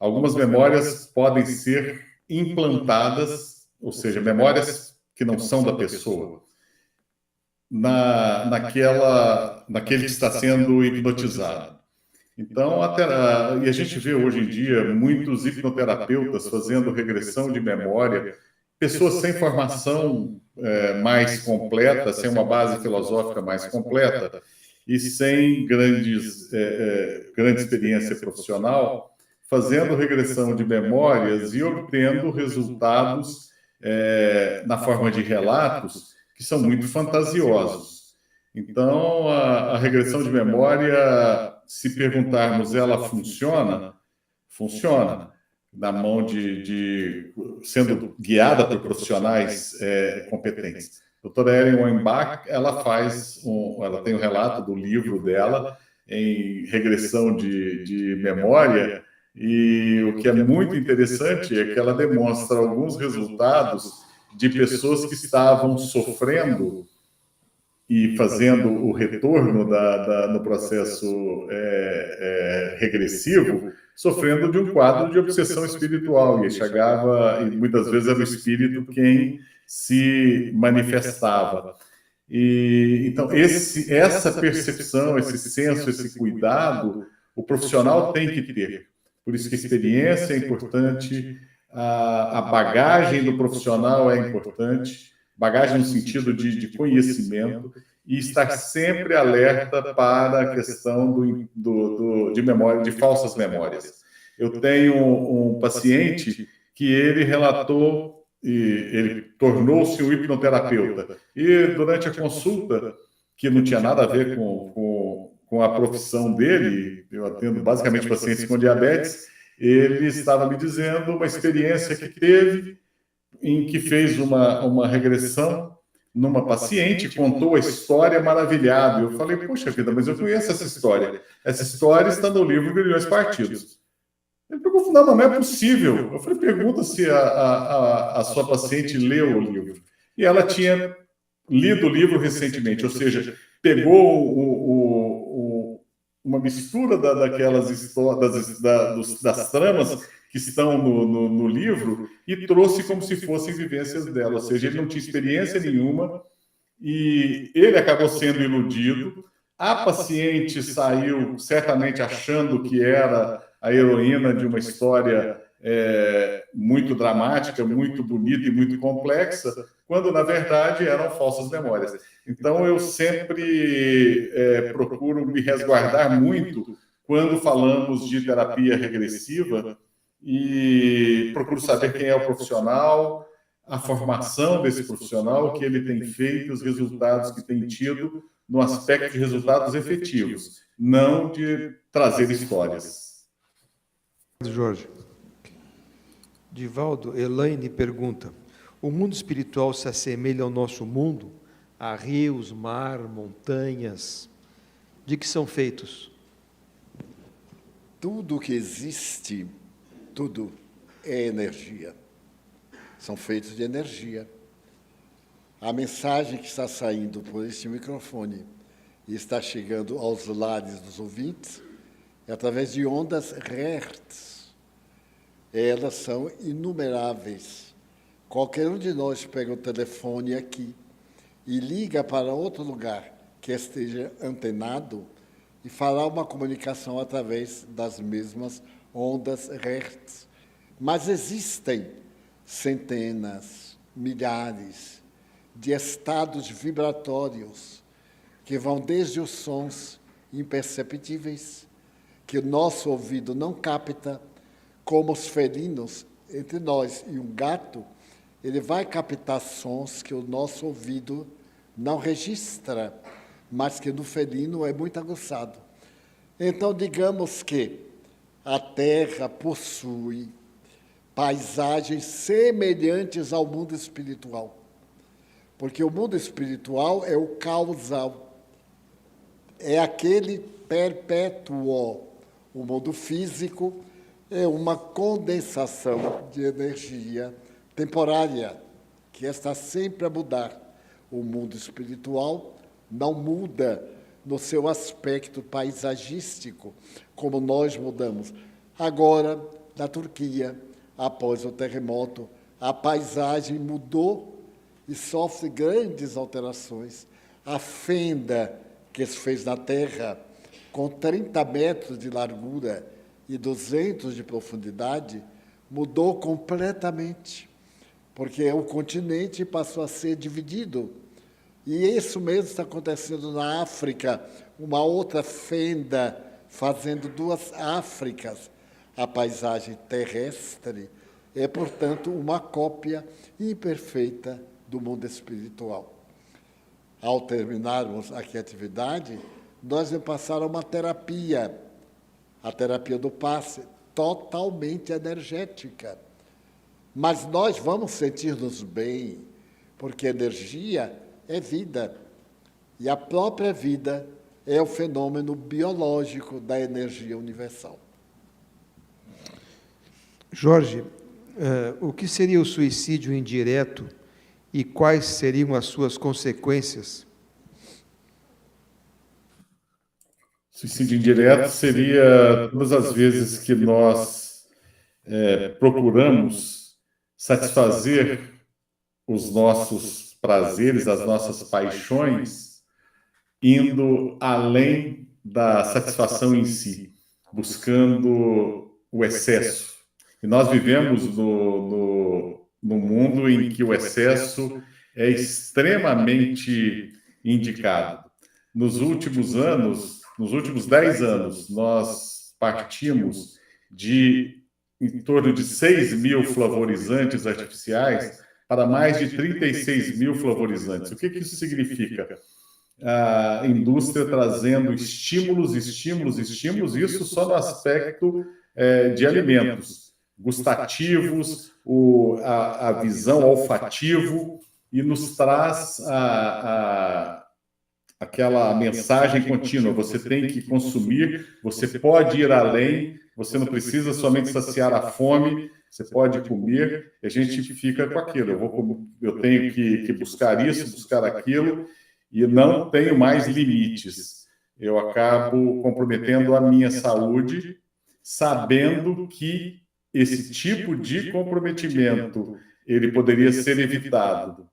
Algumas memórias podem ser implantadas, ou seja, memórias que não são da pessoa, naquele que está sendo hipnotizado. Então, e a gente vê hoje em dia muitos hipnoterapeutas fazendo regressão de memória pessoas sem formação mais completa, sem uma base filosófica mais completa e sem grande experiência profissional, fazendo regressão de memórias e obtendo resultados na forma de relatos que são muito fantasiosos. Então, a regressão de memória, se perguntarmos, ela funciona? Funciona. Na mão sendo guiada por profissionais competentes. A doutora Ellen Weinbach, ela tem um relato do livro dela em regressão de memória, e o que é muito interessante é que ela demonstra alguns resultados de pessoas que estavam sofrendo e fazendo o retorno no processo regressivo, sofrendo de um quadro de obsessão espiritual, e muitas vezes era o espírito quem se manifestava. Então, essa percepção, esse senso, esse cuidado, o profissional tem que ter. Por isso que a experiência é importante, a bagagem do profissional é importante, bagagem no sentido de conhecimento, e estar sempre alerta para a questão de memória, de falsas memórias. Eu tenho um paciente que ele relatou, ele tornou-se um hipnoterapeuta, e durante a consulta, que não tinha nada a ver com a profissão dele, eu atendo basicamente pacientes com diabetes, ele estava me dizendo uma experiência que teve, em que fez uma regressão numa paciente, contou a história maravilhado. Eu falei, poxa vida, mas eu conheço essa história. Essa história está no livro Grilhões Partidos. Ele perguntou, não é possível. Eu falei, pergunta se a sua paciente leu o livro. E ela tinha lido o livro recentemente, ou seja, pegou uma mistura daquelas histórias, das tramas que estão no livro e trouxe como se fossem vivências dela. Ou seja, ele não tinha experiência nenhuma e ele acabou sendo iludido. A paciente saiu certamente achando que era a heroína de uma história muito dramática, muito bonita e muito complexa, quando, na verdade, eram falsas memórias. Então, eu sempre procuro me resguardar muito quando falamos de terapia regressiva e procuro saber quem é o profissional, a formação desse profissional, o que ele tem feito, os resultados que tem tido no aspecto de resultados efetivos, não de trazer histórias. Jorge. Divaldo, Elaine pergunta: o mundo espiritual se assemelha ao nosso mundo? Há rios, mar, montanhas? De que são feitos? Tudo que existe, tudo é energia. São feitos de energia. A mensagem que está saindo por este microfone e está chegando aos lares dos ouvintes é através de ondas Hertz. Elas são inumeráveis. Qualquer um de nós pega o telefone aqui e liga para outro lugar que esteja antenado e fará uma comunicação através das mesmas ondas Hertz. Mas existem centenas, milhares de estados vibratórios que vão desde os sons imperceptíveis, que o nosso ouvido não capta, como os felinos, entre nós e um gato, ele vai captar sons que o nosso ouvido não registra, mas que no felino é muito aguçado. Então, digamos que a Terra possui paisagens semelhantes ao mundo espiritual, porque o mundo espiritual é o causal, é aquele perpétuo. O mundo físico é uma condensação de energia temporária, que está sempre a mudar. O mundo espiritual não muda no seu aspecto paisagístico, como nós mudamos. Agora, na Turquia, após o terremoto, a paisagem mudou e sofre grandes alterações. A fenda que se fez na terra, com 30 metros de largura e 200 de profundidade, mudou completamente. porque o continente passou a ser dividido. E isso mesmo está acontecendo na África, uma outra fenda fazendo duas Áfricas. A paisagem terrestre é, portanto, uma cópia imperfeita do mundo espiritual. Ao terminarmos aqui a atividade, nós vamos passar a uma terapia, a terapia do passe, totalmente energética. Mas nós vamos sentir-nos bem, porque energia é vida. E a própria vida é o fenômeno biológico da energia universal. Jorge, o que seria o suicídio indireto e quais seriam as suas consequências? Suicídio indireto seria todas as vezes que nós procuramos satisfazer os nossos prazeres, as nossas paixões, indo além da satisfação em si, buscando o excesso. E nós vivemos no mundo em que o excesso é extremamente indicado. Nos últimos anos, nos últimos 10 anos, nós partimos de em torno de 6.000 flavorizantes artificiais para mais de 36.000 flavorizantes. O que isso significa? A indústria trazendo estímulos, isso só no aspecto de alimentos, gustativos, a visão olfativo, e nos traz aquela mensagem contínua: você tem que consumir, você pode ir além, você não precisa somente saciar a fome, você pode comer, e a gente fica com aquilo, eu tenho que buscar isso, buscar aquilo, e não tenho mais limites. Eu acabo comprometendo a minha saúde, sabendo que esse tipo de comprometimento ele poderia ser evitado.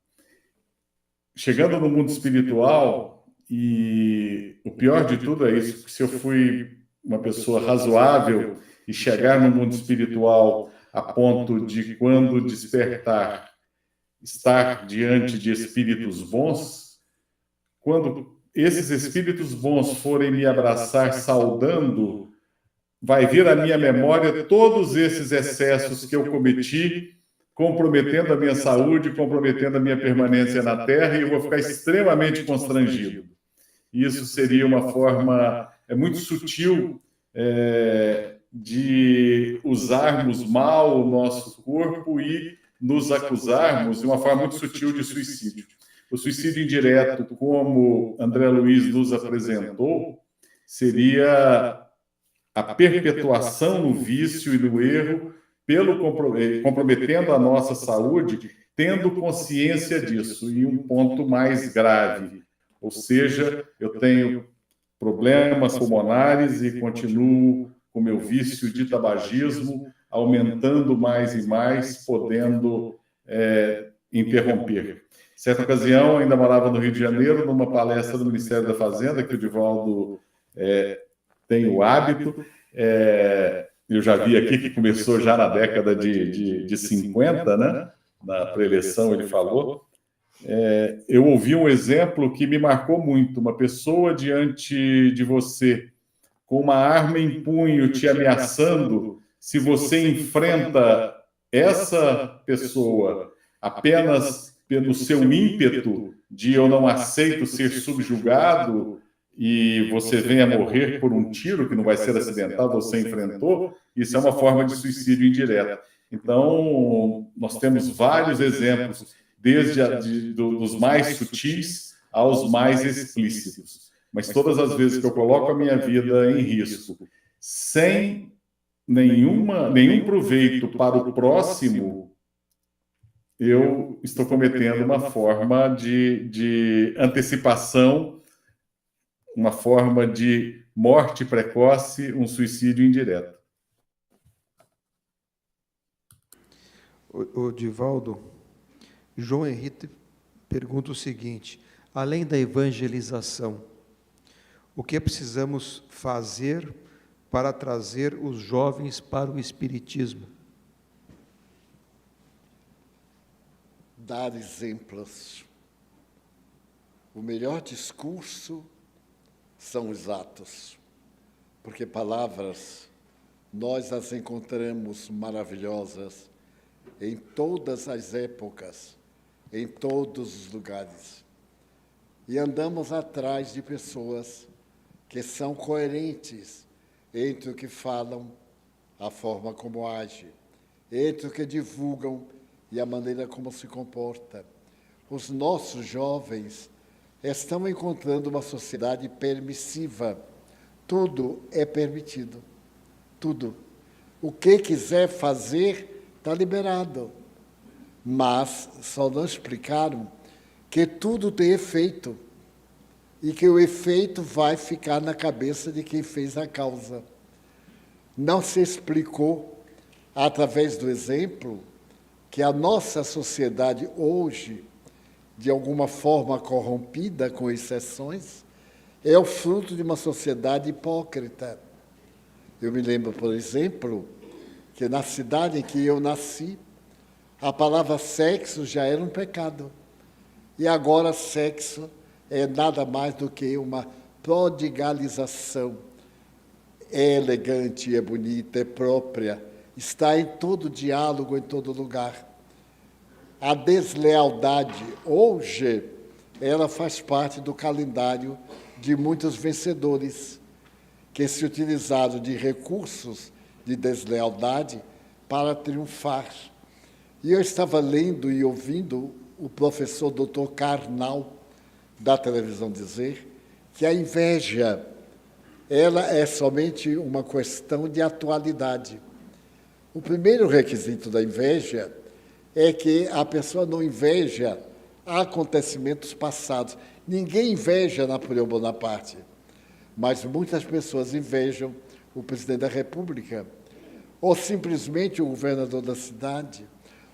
Chegando no mundo espiritual, e o pior de tudo é isso, se eu fui uma pessoa razoável e chegar no mundo espiritual a ponto de, quando despertar, estar diante de espíritos bons, quando esses espíritos bons forem me abraçar saudando, vai vir à minha memória todos esses excessos que eu cometi, comprometendo a minha saúde, comprometendo a minha permanência na Terra, e eu vou ficar extremamente constrangido. Isso seria uma forma muito sutil de usarmos mal o nosso corpo e nos acusarmos de uma forma muito sutil de suicídio. O suicídio indireto, como André Luiz nos apresentou, seria a perpetuação no vício e no erro, comprometendo a nossa saúde, tendo consciência disso. E um ponto mais grave, ou seja, eu tenho problemas pulmonares e continuo com meu vício de tabagismo, aumentando mais e mais, podendo interromper. Certa ocasião, ainda morava no Rio de Janeiro, numa palestra do Ministério da Fazenda, que o Divaldo tem o hábito, eu já vi aqui que começou já na década de 50, né? Na pré-eleição ele falou. Eu ouvi um exemplo que me marcou muito: uma pessoa diante de você com uma arma em punho te ameaçando. Se você enfrenta essa pessoa apenas pelo seu ímpeto de eu não aceito ser subjugado, e você venha morrer por um tiro que não vai ser acidental, você enfrentou, isso é uma forma de suicídio indireto. Então, nós temos vários exemplos, desde dos mais sutis aos mais explícitos. Mas todas as vezes que eu coloco a minha vida em risco, sem nenhum proveito para o próximo, eu estou cometendo uma forma de antecipação, uma forma de morte precoce, um suicídio indireto. O Divaldo, João Henrique pergunta o seguinte: além da evangelização, o que precisamos fazer para trazer os jovens para o Espiritismo? dar exemplos. O melhor discurso são os atos, porque palavras nós as encontramos maravilhosas em todas as épocas, em todos os lugares. E andamos atrás de pessoas que são coerentes entre o que falam, a forma como agem, entre o que divulgam e a maneira como se comporta. Os nossos jovens estão encontrando uma sociedade permissiva. Tudo é permitido. Tudo. O que quiser fazer está liberado. Mas só não explicaram que tudo tem efeito e que o efeito vai ficar na cabeça de quem fez a causa. Não se explicou, através do exemplo, que a nossa sociedade hoje, de alguma forma corrompida, com exceções, é o fruto de uma sociedade hipócrita. Eu me lembro, por exemplo, que na cidade em que eu nasci, a palavra sexo já era um pecado. E agora sexo é nada mais do que uma prodigalização. É elegante, é bonita, é própria, está em todo diálogo, em todo lugar. A deslealdade, hoje, ela faz parte do calendário de muitos vencedores que se utilizaram de recursos de deslealdade para triunfar. E eu estava lendo e ouvindo o professor Dr. Karnal, da televisão, dizer que a inveja, ela é somente uma questão de atualidade. O primeiro requisito da inveja é que a pessoa não inveja acontecimentos passados. Ninguém inveja Napoleão Bonaparte, mas muitas pessoas invejam o presidente da República, ou simplesmente o governador da cidade,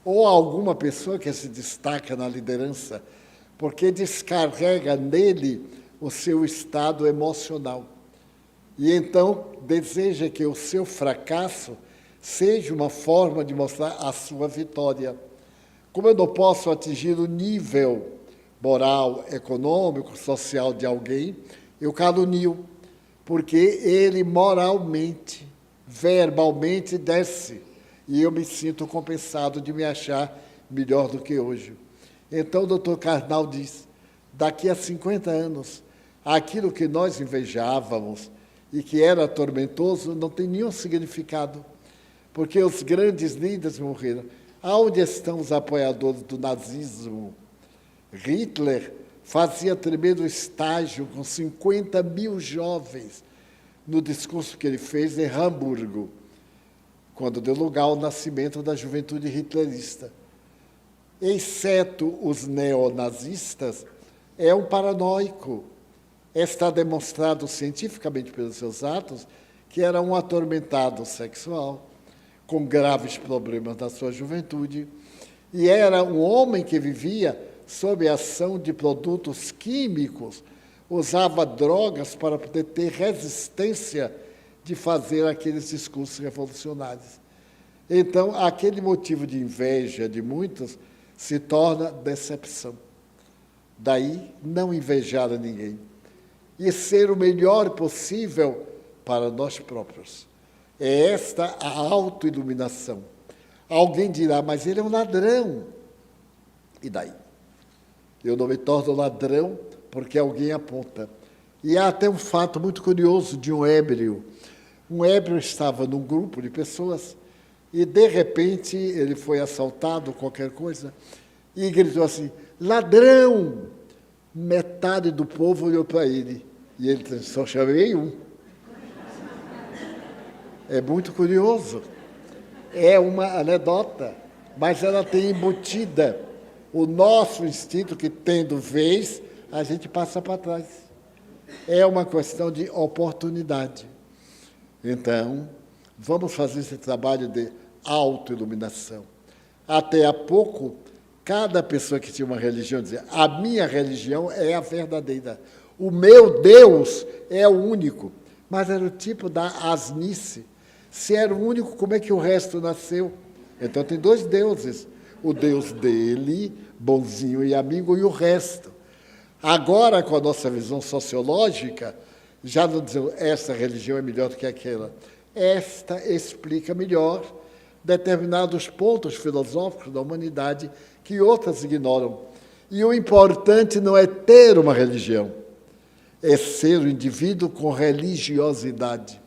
ou alguma pessoa que se destaca na liderança, porque descarrega nele o seu estado emocional. E então deseja que o seu fracasso seja uma forma de mostrar a sua vitória. Como eu não posso atingir o nível moral, econômico, social de alguém, eu calunio, porque ele moralmente, verbalmente desce, e eu me sinto compensado de me achar melhor do que hoje. Então o doutor Karnal diz, daqui a 50 anos, aquilo que nós invejávamos e que era tormentoso não tem nenhum significado, porque os grandes líderes morreram. Aonde estão os apoiadores do nazismo? Hitler fazia tremendo estágio com 50 mil jovens no discurso que ele fez em Hamburgo, quando deu lugar ao nascimento da juventude hitlerista. Exceto os neonazistas, é um paranoico. Está demonstrado cientificamente pelos seus atos que era um atormentado sexual, com graves problemas na sua juventude, e era um homem que vivia sob a ação de produtos químicos, usava drogas para poder ter resistência de fazer aqueles discursos revolucionários. Então, aquele motivo de inveja de muitos se torna decepção. Daí, não invejar a ninguém. E ser o melhor possível para nós próprios. É esta a autoiluminação. Alguém dirá, mas ele é um ladrão. E daí? Eu não me torno ladrão porque alguém aponta. E há até um fato muito curioso de um ébrio. Um ébrio estava num grupo de pessoas e, de repente, ele foi assaltado, qualquer coisa, e gritou assim, ladrão! Metade do povo olhou para ele. E ele disse, só chamei um. É muito curioso. É uma anedota, mas ela tem embutida o nosso instinto que, tendo vez, a gente passa para trás. É uma questão de oportunidade. Então, vamos fazer esse trabalho de autoiluminação. Até há pouco, cada pessoa que tinha uma religião dizia, a minha religião é a verdadeira, o meu Deus é o único. Mas era o tipo da asnice. Se era o único, como é que o resto nasceu? Então tem dois deuses. o Deus dele, bonzinho e amigo, e o resto. Agora, com a nossa visão sociológica, já não dizemos essa religião é melhor do que aquela. Esta explica melhor determinados pontos filosóficos da humanidade que outras ignoram. E o importante não é ter uma religião, é ser o indivíduo com religiosidade.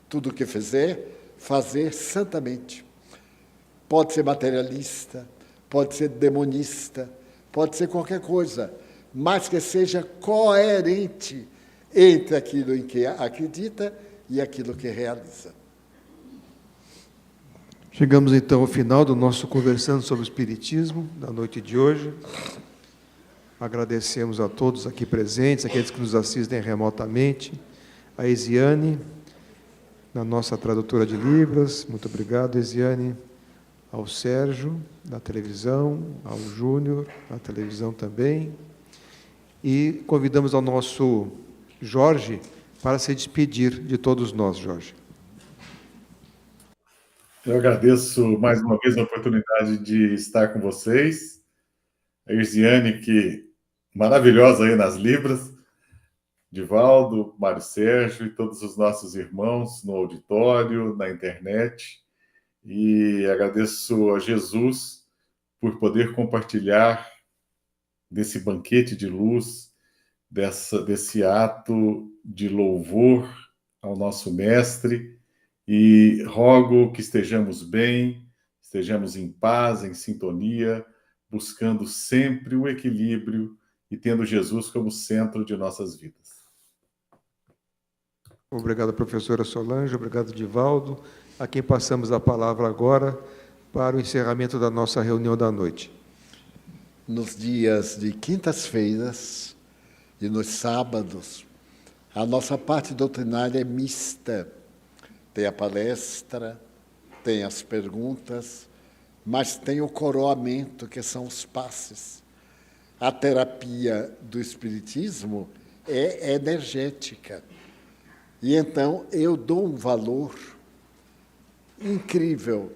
Tudo o que fizer, fazer santamente. Pode ser materialista, pode ser demonista, pode ser qualquer coisa, mas que seja coerente entre aquilo em que acredita e aquilo que realiza. Chegamos então ao final do nosso Conversando sobre o Espiritismo, da noite de hoje. Agradecemos a todos aqui presentes, aqueles que nos assistem remotamente, a Esiane, na nossa tradutora de Libras, muito obrigado, Esiane, ao Sérgio, da televisão, ao Júnior, na televisão também, e convidamos ao nosso Jorge para se despedir de todos nós, Jorge. Eu agradeço mais uma vez a oportunidade de estar com vocês. A Irziane, que maravilhosa aí nas Libras, Divaldo, Mário Sérgio e todos os nossos irmãos no auditório, na internet. E agradeço a Jesus por poder compartilhar desse banquete de luz, desse ato de louvor ao nosso Mestre, e rogo que estejamos bem, estejamos em paz, em sintonia, buscando sempre o equilíbrio e tendo Jesus como centro de nossas vidas. Obrigado, professora Solange, obrigado, Divaldo, a quem passamos a palavra agora para o encerramento da nossa reunião da noite. Nos dias de quintas-feiras e nos sábados, a nossa parte doutrinária é mista. Tem a palestra, tem as perguntas, mas tem o coroamento, que são os passes. A terapia do Espiritismo é energética. E então eu dou um valor incrível,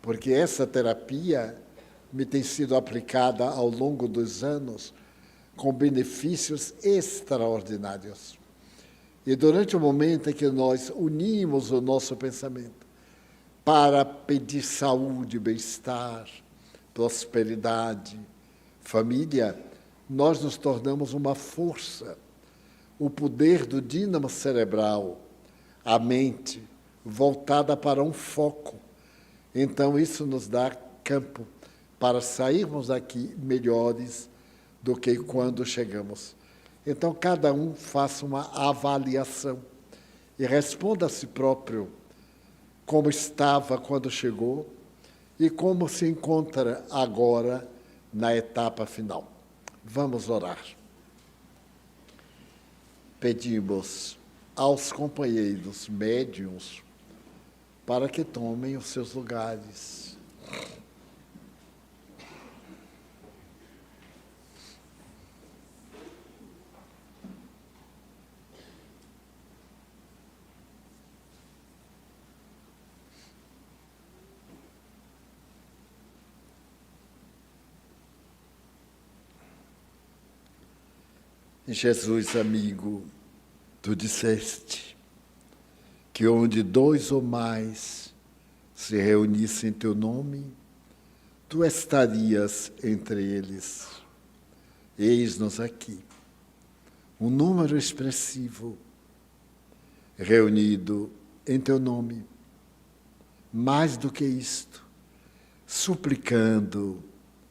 porque essa terapia me tem sido aplicada ao longo dos anos com benefícios extraordinários. E durante o momento em que nós unimos o nosso pensamento para pedir saúde, bem-estar, prosperidade, família, nós nos tornamos uma força. O poder do dínamo cerebral, a mente, voltada para um foco. Então, isso nos dá campo para sairmos daqui melhores do que quando chegamos. Então, cada um faça uma avaliação e responda a si próprio como estava quando chegou e como se encontra agora na etapa final. Vamos orar. Pedimos aos companheiros médiuns para que tomem os seus lugares. Jesus, amigo, tu disseste que onde dois ou mais se reunissem em teu nome, tu estarias entre eles. Eis-nos aqui, um número expressivo, reunido em teu nome. Mais do que isto, suplicando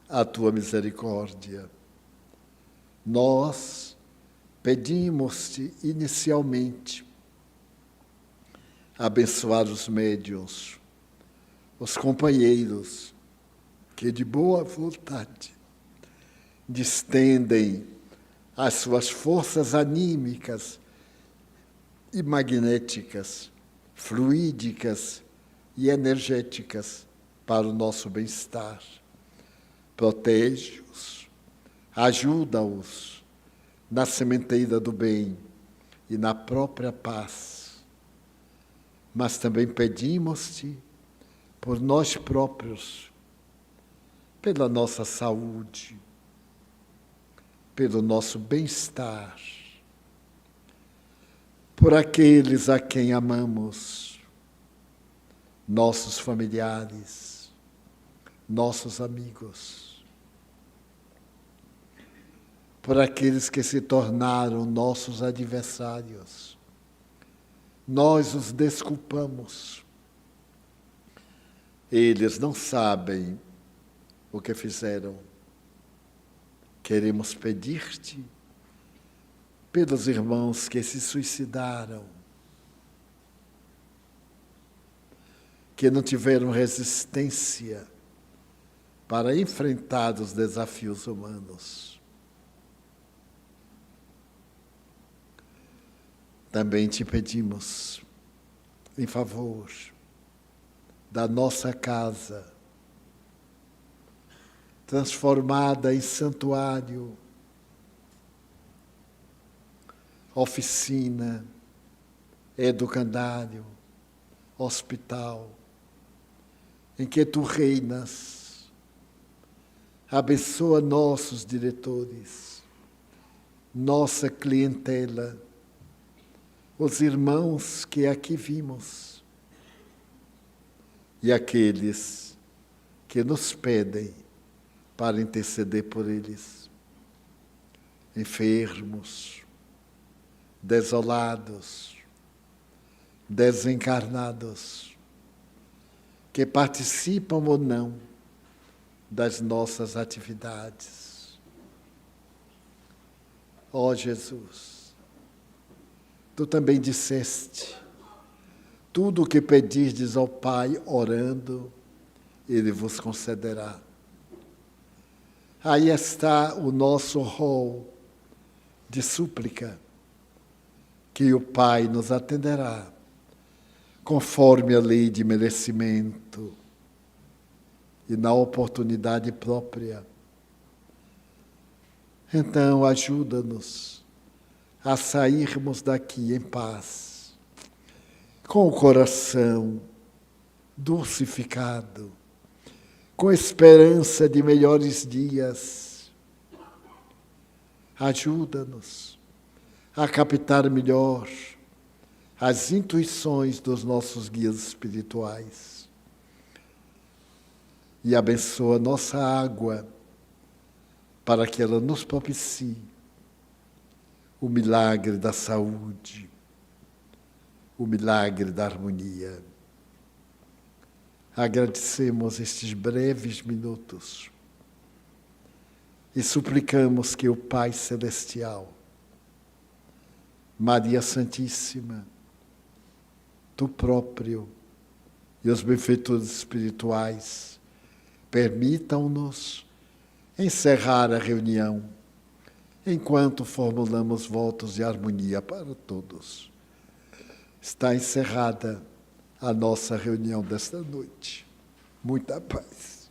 a tua misericórdia. Nós pedimos-te inicialmente abençoar os médiuns, os companheiros que de boa vontade distendem as suas forças anímicas e magnéticas, fluídicas e energéticas para o nosso bem-estar. Protege-os, ajuda-os na sementeira do bem e na própria paz. Mas também pedimos-te por nós próprios, pela nossa saúde, pelo nosso bem-estar, por aqueles a quem amamos, nossos familiares, nossos amigos, por aqueles que se tornaram nossos adversários. Nós os desculpamos. Eles não sabem o que fizeram. Queremos pedir-te pelos irmãos que se suicidaram, que não tiveram resistência para enfrentar os desafios humanos. Também te pedimos, em favor da nossa casa, transformada em santuário, oficina, educandário, hospital, em que tu reinas. Abençoa nossos diretores, nossa clientela, os irmãos que aqui vimos e aqueles que nos pedem para interceder por eles. Enfermos, desolados, desencarnados, que participam ou não das nossas atividades. Ó Jesus, tu também disseste, tudo o que pedirdes ao Pai orando, Ele vos concederá. Aí está o nosso rol de súplica, que o Pai nos atenderá, conforme a lei de merecimento e na oportunidade própria. Então, ajuda-nos a sairmos daqui em paz, com o coração dulcificado, com esperança de melhores dias. Ajuda-nos a captar melhor as intuições dos nossos guias espirituais. E abençoa nossa água, para que ela nos propicie o milagre da saúde, o milagre da harmonia. Agradecemos estes breves minutos e suplicamos que o Pai Celestial, Maria Santíssima, tu próprio e os benfeitores espirituais permitam-nos encerrar a reunião enquanto formulamos votos de harmonia para todos. Está encerrada a nossa reunião desta noite. Muita paz.